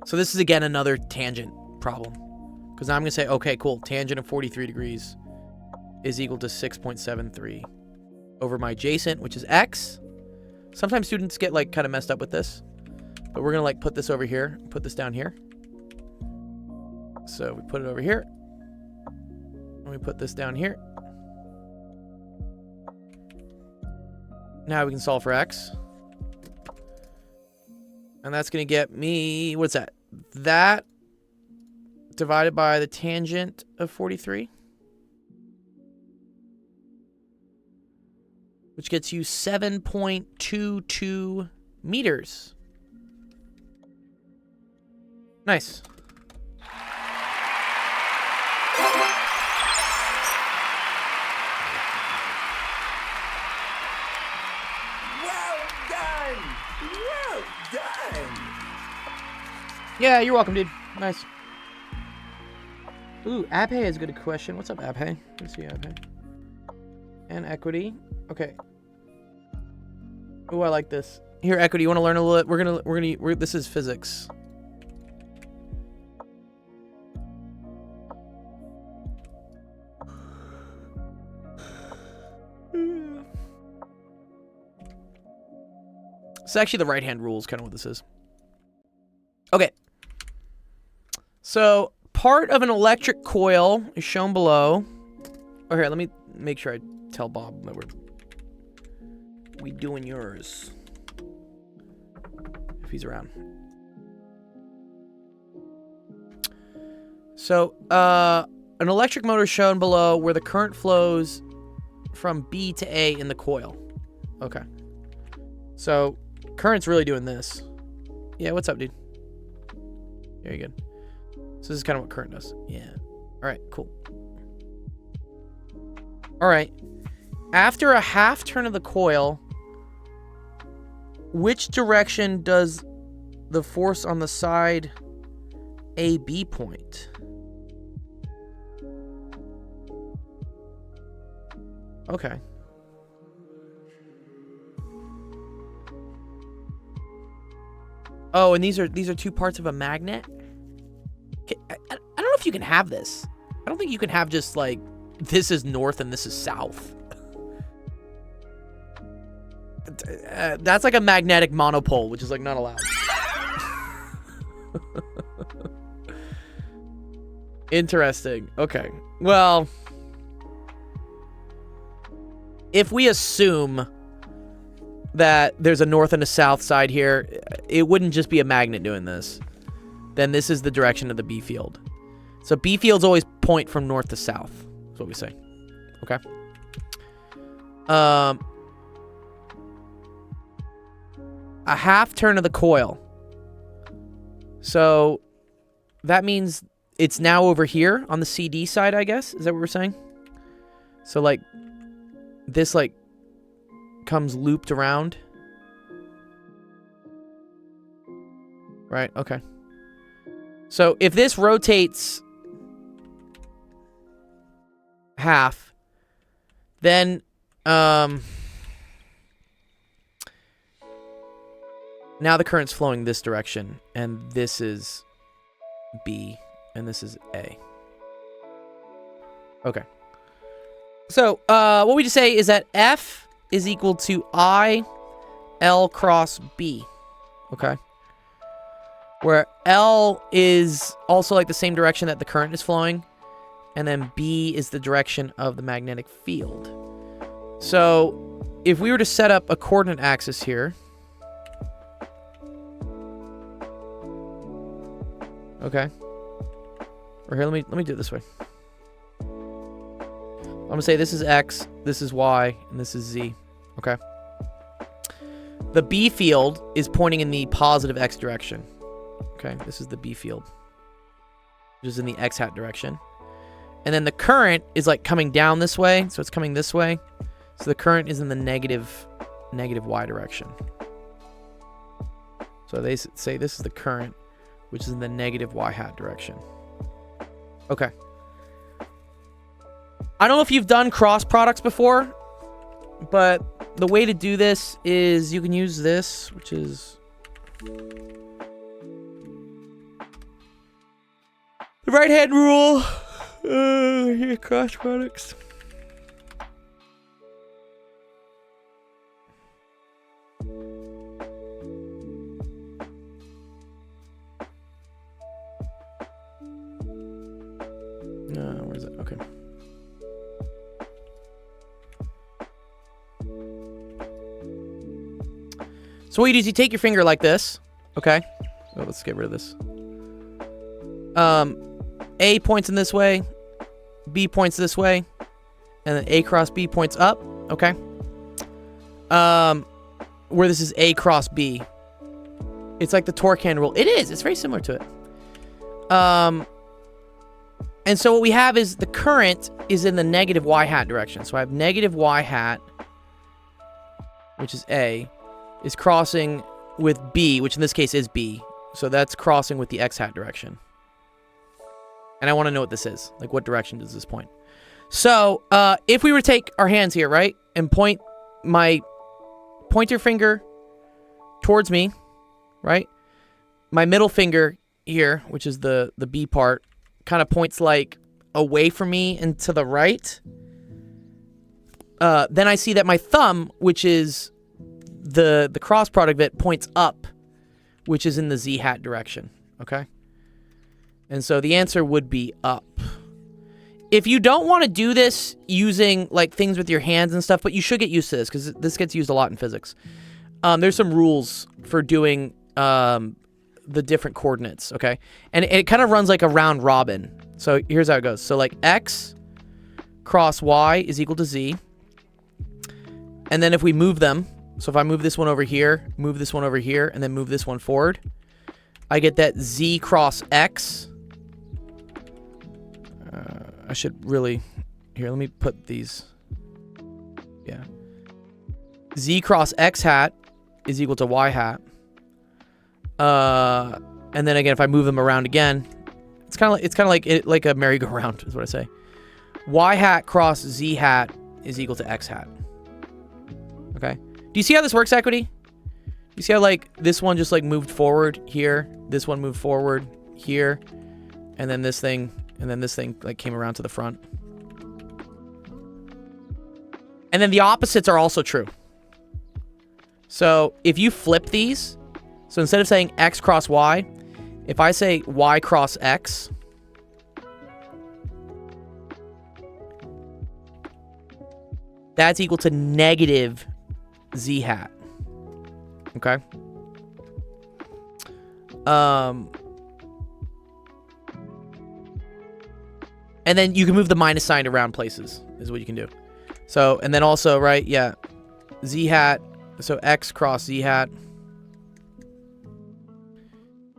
So this is again another tangent problem. Because now I'm going to say, okay, cool. Tangent of 43 degrees is equal to 6.73 over my adjacent, which is x. Sometimes students get like kind of messed up with this. But we're going to like put this over here. Put this down here. So we put it over here. And we put this down here. Now we can solve for x. And that's going to get me, what's that? That divided by the tangent of 43. Which gets you 7.22 meters. Nice. Yeah, you're welcome, dude. Nice. Ooh, Abhay has a good question. What's up, Abhay? Let's see, Abhay. And equity. Okay. Ooh, I like this. Here, equity. You want to learn a little? This is physics. It's actually the right-hand rule is kind of what this is. Okay. So, part of an electric coil is shown below. Oh, here, let me make sure I tell Bob that we doing yours. If he's around. So, an electric motor is shown below where the current flows from B to A in the coil. Okay. So, current's really doing this. Yeah, what's up, dude? Very good. So this is kind of what current does. Yeah. All right, cool. All right. After a half turn of the coil, which direction does the force on the side AB point? Okay. Oh, and these are two parts of a magnet? I don't know if you can have this. I don't think you can have just like this is north and this is south. That's like a magnetic monopole, which is like not allowed. Interesting. Okay. Well, if we assume that there's a north and a south side here, it wouldn't just be a magnet doing this. Then this is the direction of the B field. So B fields always point from north to south. That's what we say. Okay. A half turn of the coil. So that means it's now over here on the CD side, I guess. Is that what we're saying? So like this like comes looped around. Right, okay. So if this rotates half, then now the current's flowing this direction, and this is B, and this is A. Okay. So, what we just say is that F is equal to I L cross B. Okay. Where L is also like the same direction that the current is flowing, and then B is the direction of the magnetic field. So, if we were to set up a coordinate axis here, okay. Or here, let me do it this way. I'm gonna say this is X, this is Y, and this is Z. Okay. The B field is pointing in the positive X direction. Okay, this is the B field, which is in the X hat direction. And then the current is like coming down this way, so it's coming this way. So the current is in the negative Y direction. So they say this is the current, which is in the negative Y hat direction. Okay. I don't know if you've done cross products before, but the way to do this is you can use this, which is the right-hand rule. Here, cross products. Where is it? Okay. So what you do is you take your finger like this. Okay. Oh, let's get rid of this. A points in this way, B points this way, and then A cross B points up. Okay. Where this is A cross B. It's like the torque hand rule. It is. It's very similar to it. And so what we have is the current is in the negative Y hat direction. So I have negative Y hat, which is A, is crossing with B, which in this case is B. So that's crossing with the X hat direction. And I want to know what this is. Like, what direction does this point? So, if we were to take our hands here, right? And point my pointer finger towards me, right? My middle finger here, which is the B part, kind of points like away from me and to the right. Then I see that my thumb, which is the cross product of it, points up, which is in the Z hat direction. Okay? And so the answer would be up. If you don't want to do this using like things with your hands and stuff, but you should get used to this because this gets used a lot in physics. There's some rules for doing the different coordinates, okay? And it kind of runs like a round robin. So here's how it goes. So like X cross Y is equal to Z. And then if we move them, so if I move this one over here, move this one over here, and then move this one forward, I get that Z cross X. I should really... Here, let me put these... Yeah. Z cross X hat is equal to Y hat. And then again, if I move them around again, it's kind of like a merry-go-round, is what I say. Y hat cross Z hat is equal to x hat. Okay. Do you see how this works, Equity? You see how, like, this one just, like, moved forward here, this one moved forward here, and then this thing, like, came around to the front. And then the opposites are also true. So if you flip these, so instead of saying x cross y, if I say y cross x, that's equal to negative z hat. Okay? And then you can move the minus sign around places, is what you can do. So, and then also, right, yeah, z hat, so x cross z hat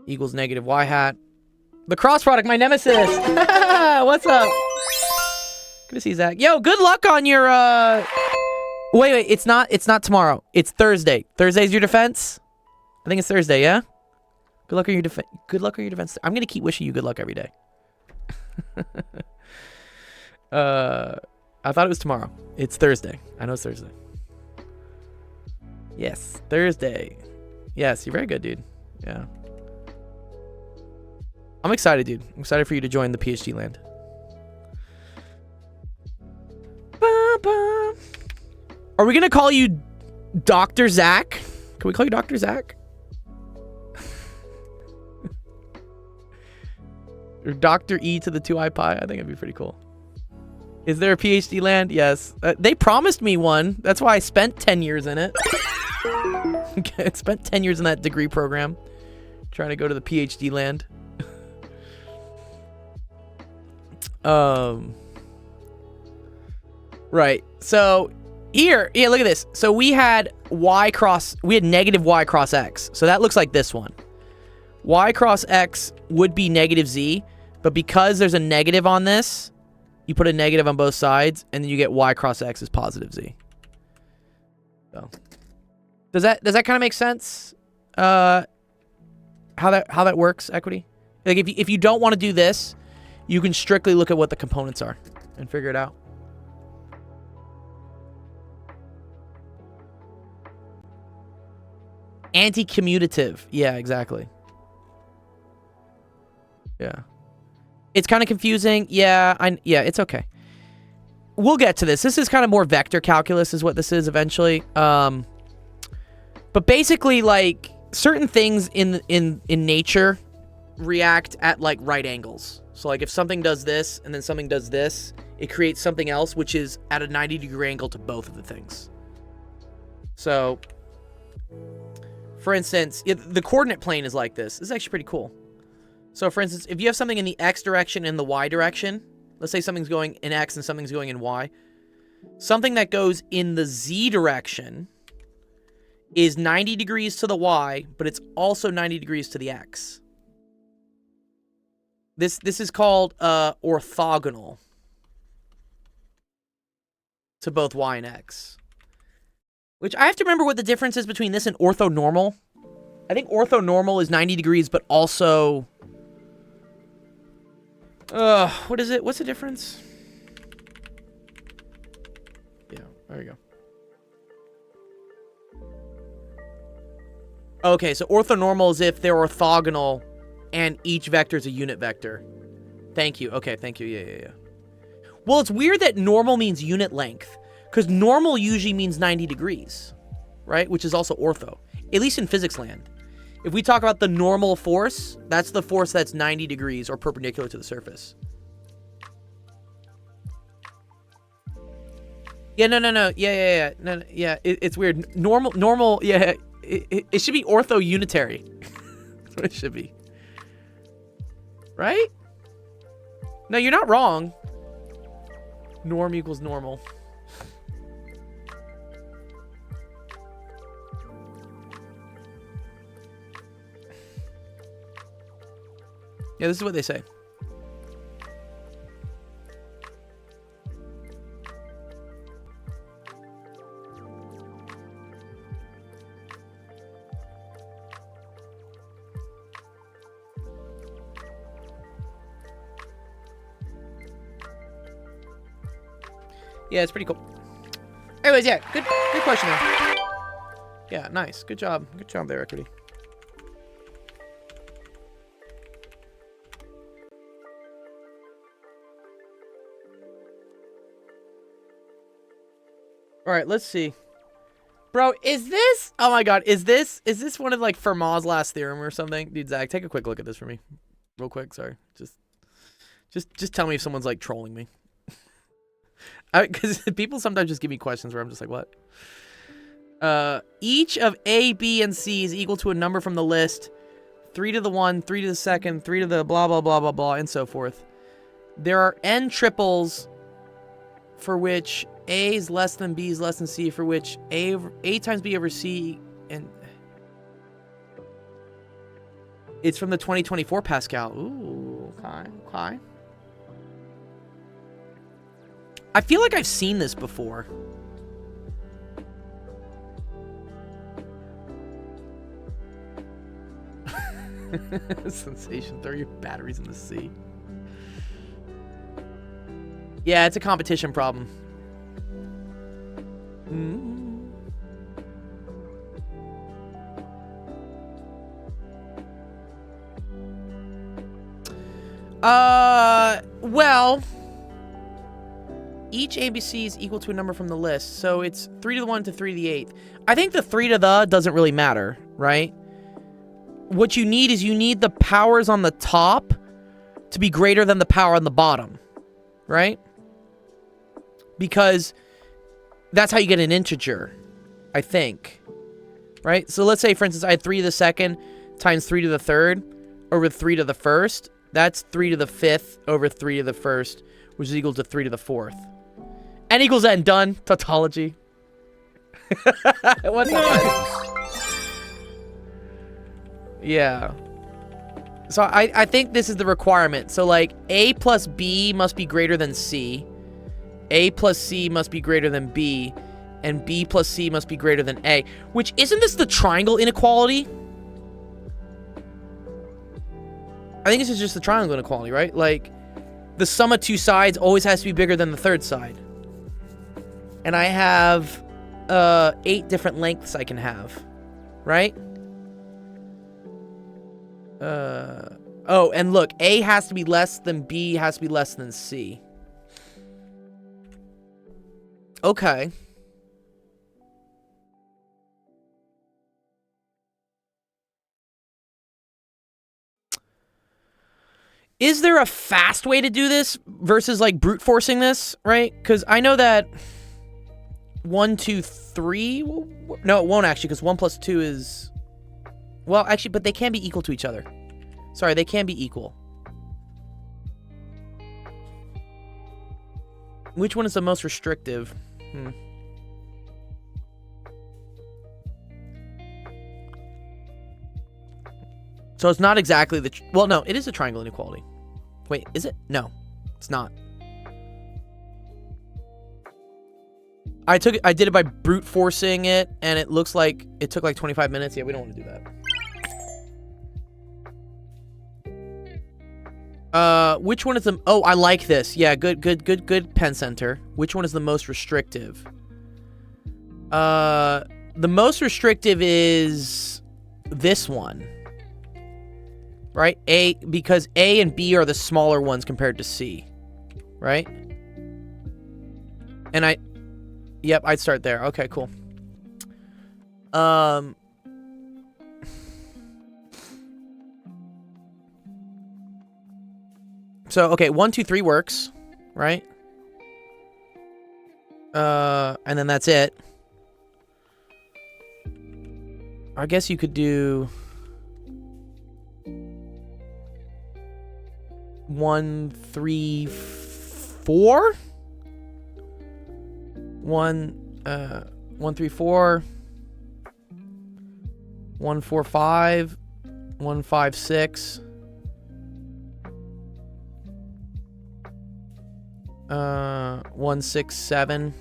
equals negative y hat. The cross product, my nemesis. What's up? Good to see Zach. Yo, good luck on your, Wait, it's not tomorrow. It's Thursday. Thursday's your defense? I think it's Thursday, yeah? Good luck on your defense. Good luck on your defense. I'm gonna keep wishing you good luck every day. I thought it was tomorrow. It's Thursday. I know it's Thursday. Yes, Thursday. Yes, you're very good, dude. Yeah. I'm excited, dude. I'm excited for you to join the PhD land. Ba-ba. Are we gonna call you Dr. Zach? Can we call you Dr. Zach? Or Dr. E to the 2i pi? I think it'd be pretty cool. Is there a PhD land? Yes. They promised me one. That's why I spent 10 years in it. I spent 10 years in that degree program. Trying to go to the PhD land. Right. So here, yeah, look at this. So we had negative y cross x. So that looks like this one. Y cross x would be negative z, but because there's a negative on this, you put a negative on both sides, and then you get y cross x is positive z. So does that kind of make sense? How that works, Equity? Like if you don't want to do this, you can strictly look at what the components are and figure it out. Anti-commutative. Yeah, exactly. Yeah. It's kind of confusing. Yeah, it's okay. We'll get to this. This is kind of more vector calculus is what this is eventually. But basically, like, certain things in nature react at, like, right angles. So, like, if something does this and then something does this, it creates something else which is at a 90-degree angle to both of the things. So, for instance, the coordinate plane is like this. This is actually pretty cool. So, for instance, if you have something in the x direction and the y direction, let's say something's going in x and something's going in y, something that goes in the z direction is 90 degrees to the y, but it's also 90 degrees to the x. This is called orthogonal to both y and x. Which I have to remember what the difference is between this and orthonormal. I think orthonormal is 90 degrees, but also... what is it? What's the difference? Yeah, there you go. Okay, so orthonormal is if they're orthogonal and each vector is a unit vector. Thank you. Okay, thank you. Yeah. Well, it's weird that normal means unit length, because normal usually means 90 degrees, right? Which is also ortho, at least in physics land. If we talk about the normal force, that's the force that's 90 degrees or perpendicular to the surface. Yeah, no. Yeah. No, yeah, it's weird. Normal, yeah. It should be ortho unitary. That's what it should be. Right? No, you're not wrong. Norm equals normal. Yeah, this is what they say. Yeah, it's pretty cool. Anyways, yeah, good question there. Yeah, nice. Good job there, Equity. All right, let's see. Bro, is this... Oh my god, is this one of, like, Fermat's last theorem or something? Dude, Zach, take a quick look at this for me. Real quick, sorry. Just tell me if someone's, like, trolling me. Because people sometimes just give me questions where I'm just like, what? Each of A, B, and C is equal to a number from the list. 3 to the 1, 3 to the second, 3 to the blah, blah, blah, blah, blah, and so forth. There are n triples for which A is less than B is less than C, for which A times B over C, and it's from the 2024 Pascal. Ooh, okay. I feel like I've seen this before. Sensation, throw your batteries in the sea. Yeah, it's a competition problem. Well, each ABC is equal to a number from the list, so it's 3 to the 1 to 3 to the 8th. I think the 3 to the doesn't really matter, right? What you need is the powers on the top to be greater than the power on the bottom, right? Because that's how you get an integer, I think, right? So let's say, for instance, I had 3 to the second times 3 to the third over 3 to the first. That's 3 to the fifth over 3 to the first, which is equal to 3 to the fourth. N equals N, done. Tautology. What the Yeah. So I think this is the requirement. So, like, A plus B must be greater than C. A plus C must be greater than B. And B plus C must be greater than A. Which, isn't this the triangle inequality? I think this is just the triangle inequality, right? Like, the sum of two sides always has to be bigger than the third side. And I have 8 different lengths I can have, right? Oh, and look, A has to be less than B has to be less than C. Okay. Is there a fast way to do this versus, like, brute forcing this, right? Because I know that 1, 2, 3... No, it won't actually, because 1 plus 2 is... Well, actually, but they can be equal to each other. Sorry, they can be equal. Which one is the most restrictive? So it's not exactly the... Well, no, it is a triangle inequality. Wait, is it? No, it's not. I did it by brute forcing it, and it looks like it took like 25 minutes. Yeah, we don't want to do that. Which one is the... Oh, I like this. Yeah, good pen center. Which one is the most restrictive? The most restrictive is this one. Right? A, because A and B are the smaller ones compared to C. Right? And yep, I'd start there. Okay, cool. So, okay, 1, 2, 3 works, right? And then that's it. I guess you could do 1, 3, 4. 1, 3, 4. 1, 4, 5. 1, 5, 6. 1, 6, 7.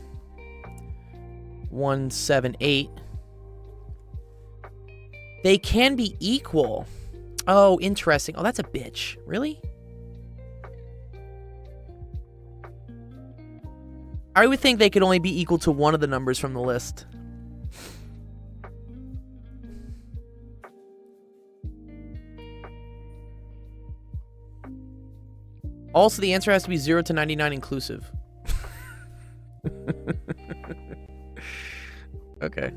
1, 7, 8. They can be equal. Oh, interesting. Oh, that's a bitch. Really? I would think they could only be equal to one of the numbers from the list. Also, the answer has to be 0 to 99 inclusive. Okay.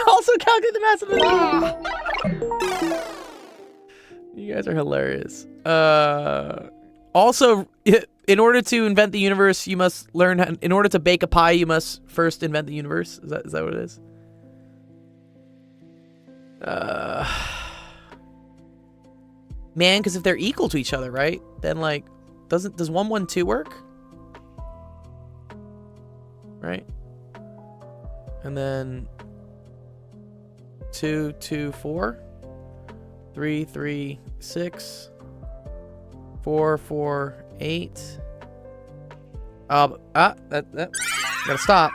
Also calculate the mass of the... You guys are hilarious. Also, in order to invent the universe, you must learn how, in order to bake a pie, you must first invent the universe. Is that what it is? Man, because if they're equal to each other, right? Then like, does 1, 1, 2 work? Right? And then 2, 2, 4, 3, 3, 6, 4, 4, 8. That gotta stop.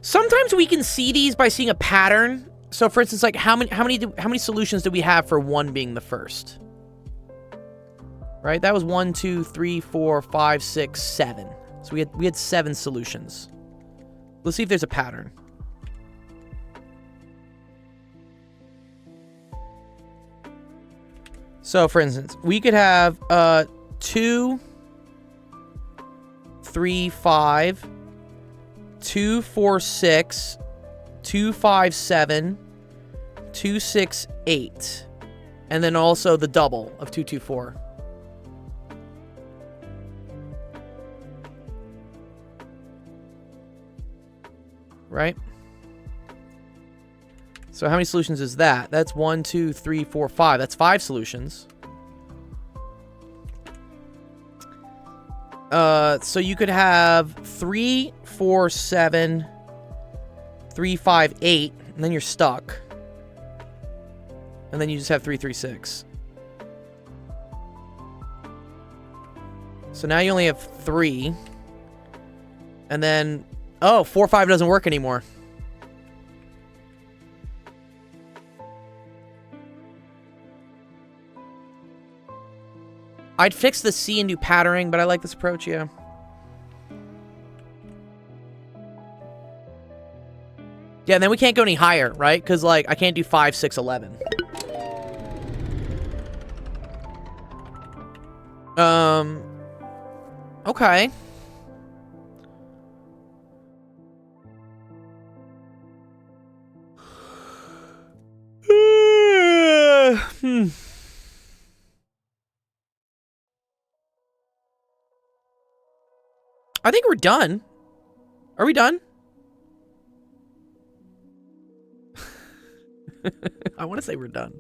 Sometimes we can see these by seeing a pattern. So, for instance, like how many solutions do we have for 1 being the first? Right, that was 1, 2, 3, 4, 5, 6, 7. So we had 7 solutions. Let's see if there's a pattern. So, for instance, we could have 2, 3, 5, 2, 4, 6, 2, 5, 7, 2, 6, 8, and then also the double of 2, 2, 4. Right? So how many solutions is that? That's 1, 2, 3, 4, 5. That's 5 solutions. So you could have 3, 4, 7, 3, 5, 8, and then you're stuck. And then you just have 3, 3, 6. So now you only have 3. And then, oh, 4, 5 doesn't work anymore. I'd fix the C and do patterning, but I like this approach, yeah. Yeah, and then we can't go any higher, right? Because, like, I can't do 5, 6, 11. Okay. I think we're done. Are we done? I want to say we're done.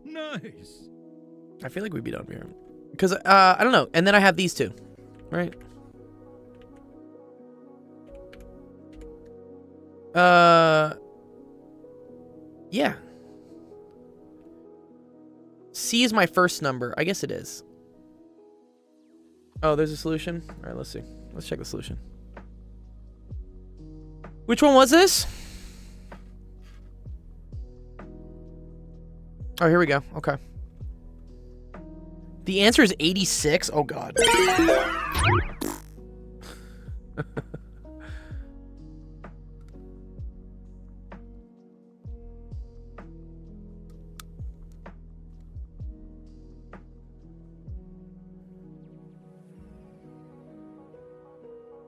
Nice. I feel like we'd be done here. Because, I don't know. And then I have these two. Right? Yeah. C is my first number. I guess it is. Oh, there's a solution? Alright, let's see. Let's check the solution. Which one was this? Oh, here we go. Okay. The answer is 86? Oh, God.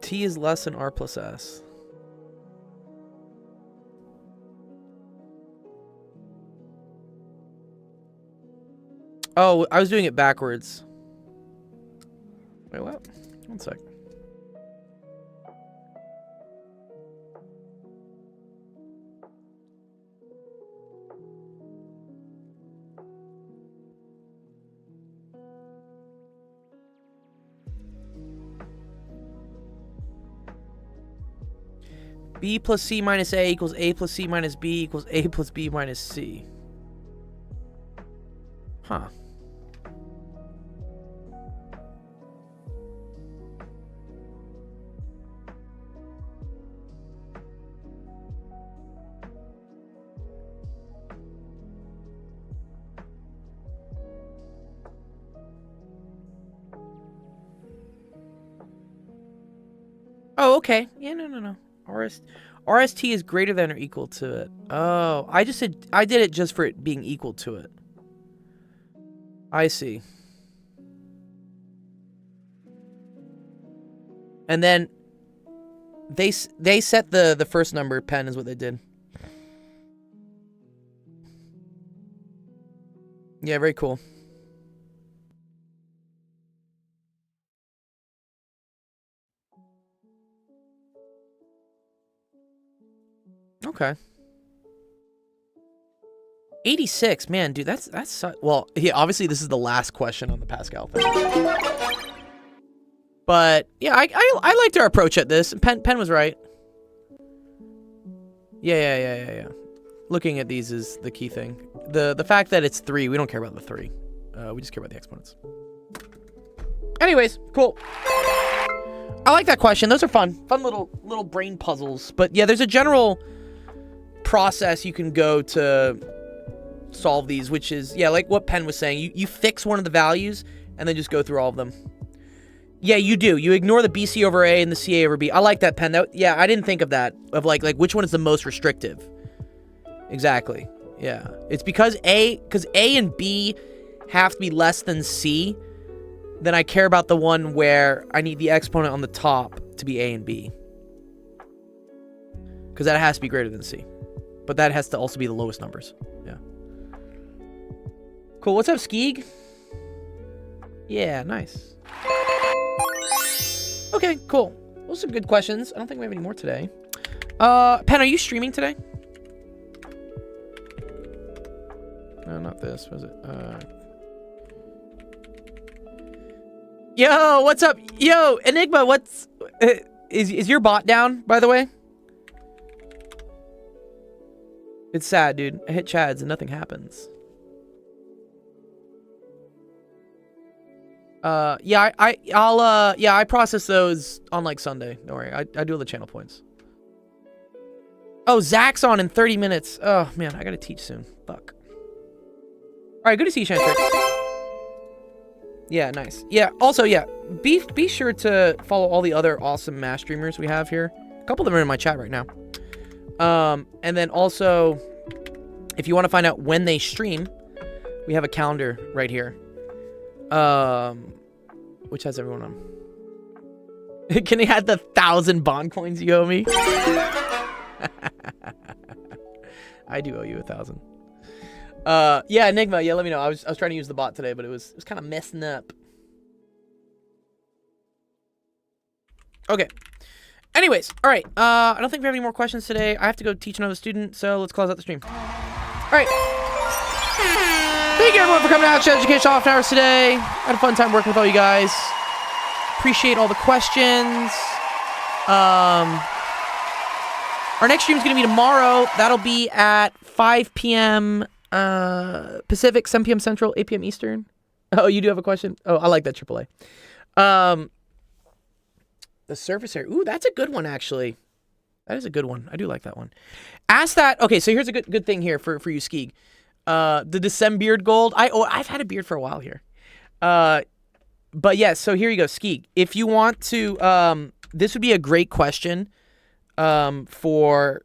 T is less than R plus S. Oh, I was doing it backwards. Wait, what? One sec. B plus C minus A equals A plus C minus B equals A plus B minus C. Huh. Oh, okay. Yeah, no. RST is greater than or equal to it. Oh, I did it just for it being equal to it. I see. And then they set the first number, pen is what they did. Yeah, very cool. Okay. 86, man, dude, that's well, yeah, obviously this is the last question on the Pascal thing. But yeah, I liked our approach at this. Pen was right. Yeah. Looking at these is the key thing. The fact that it's 3, we don't care about the 3. We just care about the exponents. Anyways, cool. I like that question. Those are fun. Fun little brain puzzles. But yeah, there's a general process you can go to solve these, which is, yeah, like what Penn was saying. You fix one of the values and then just go through all of them. Yeah, you do. You ignore the BC over A and the CA over B. I like that, Penn. Yeah, I didn't think of that. Of like which one is the most restrictive. Exactly. Yeah. It's because A and B have to be less than C, then I care about the one where I need the exponent on the top to be A and B. Because that has to be greater than C. But that has to also be the lowest numbers. Yeah. Cool. What's up, Skeeg? Yeah, nice. Okay, cool. Those are good questions. I don't think we have any more today. Pen, are you streaming today? No, not this. Was it? Yo, what's up? Yo, Enigma, what's... is your bot down, by the way? It's sad, dude. I hit Chads and nothing happens. Yeah, I process those on like Sunday. Don't worry. I do all the channel points. Oh, Zach's on in 30 minutes. Oh, man, I gotta teach soon. Fuck. All right, good to see you, Shantrix. Yeah, nice. Yeah, also, yeah, be sure to follow all the other awesome Mash streamers we have here. A couple of them are in my chat right now. And then also, if you want to find out when they stream, we have a calendar right here. Which has everyone on. Can they add the 1,000 bond coins you owe me? I do owe you 1,000. Yeah, Enigma, yeah, let me know. I was trying to use the bot today, but it was kind of messing up. Okay. Anyways, all right. I don't think we have any more questions today. I have to go teach another student, so let's close out the stream. All right. Thank you, everyone, for coming out to Education Off Hours today. I had a fun time working with all you guys. Appreciate all the questions. Our next stream is going to be tomorrow. That'll be at 5 p.m. Pacific, 7 p.m. Central, 8 p.m. Eastern. Oh, you do have a question? Oh, I like that AAA. The surface area. Ooh, that's a good one, actually. That is a good one. I do like that one. Ask that. Okay, so here's a good thing here for you, Skeeg. The December beard gold. I've had a beard for a while here. But yeah, so here you go, Skeeg. If you want to, this would be a great question for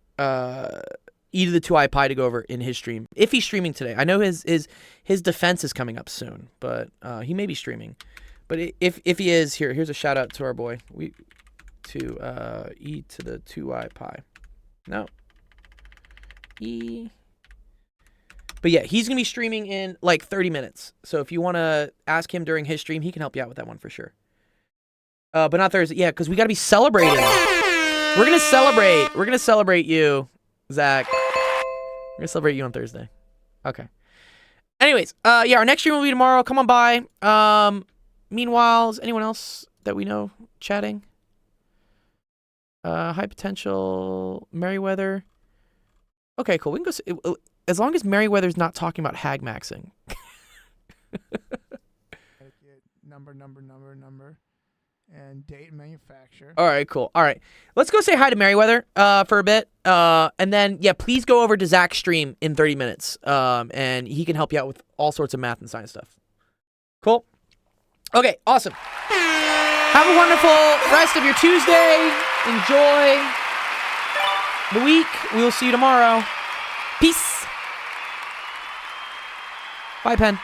either the 2iPie to go over in his stream. If he's streaming today. I know his defense is coming up soon, but he may be streaming. But if he is, here's a shout out to our boy. E to the 2iPie. No. E. But yeah, he's going to be streaming in like 30 minutes. So if you want to ask him during his stream, he can help you out with that one for sure. But not Thursday. Yeah, because we got to be celebrating. We're going to celebrate. We're going to celebrate you, Zach. We're going to celebrate you on Thursday. Okay. Anyways, yeah, our next stream will be tomorrow. Come on by. Meanwhile, is anyone else that we know chatting? High potential Merryweather. Okay, cool. We can go as long as Merryweather's not talking about hag maxing. Number, and date and manufacture. All right, cool. All right, let's go say hi to Merryweather for a bit, and then yeah, please go over to Zach's stream in 30 minutes, and he can help you out with all sorts of math and science stuff. Cool. Okay, awesome. Have a wonderful rest of your Tuesday. Enjoy the week. We will see you tomorrow. Peace. Bye, Pen.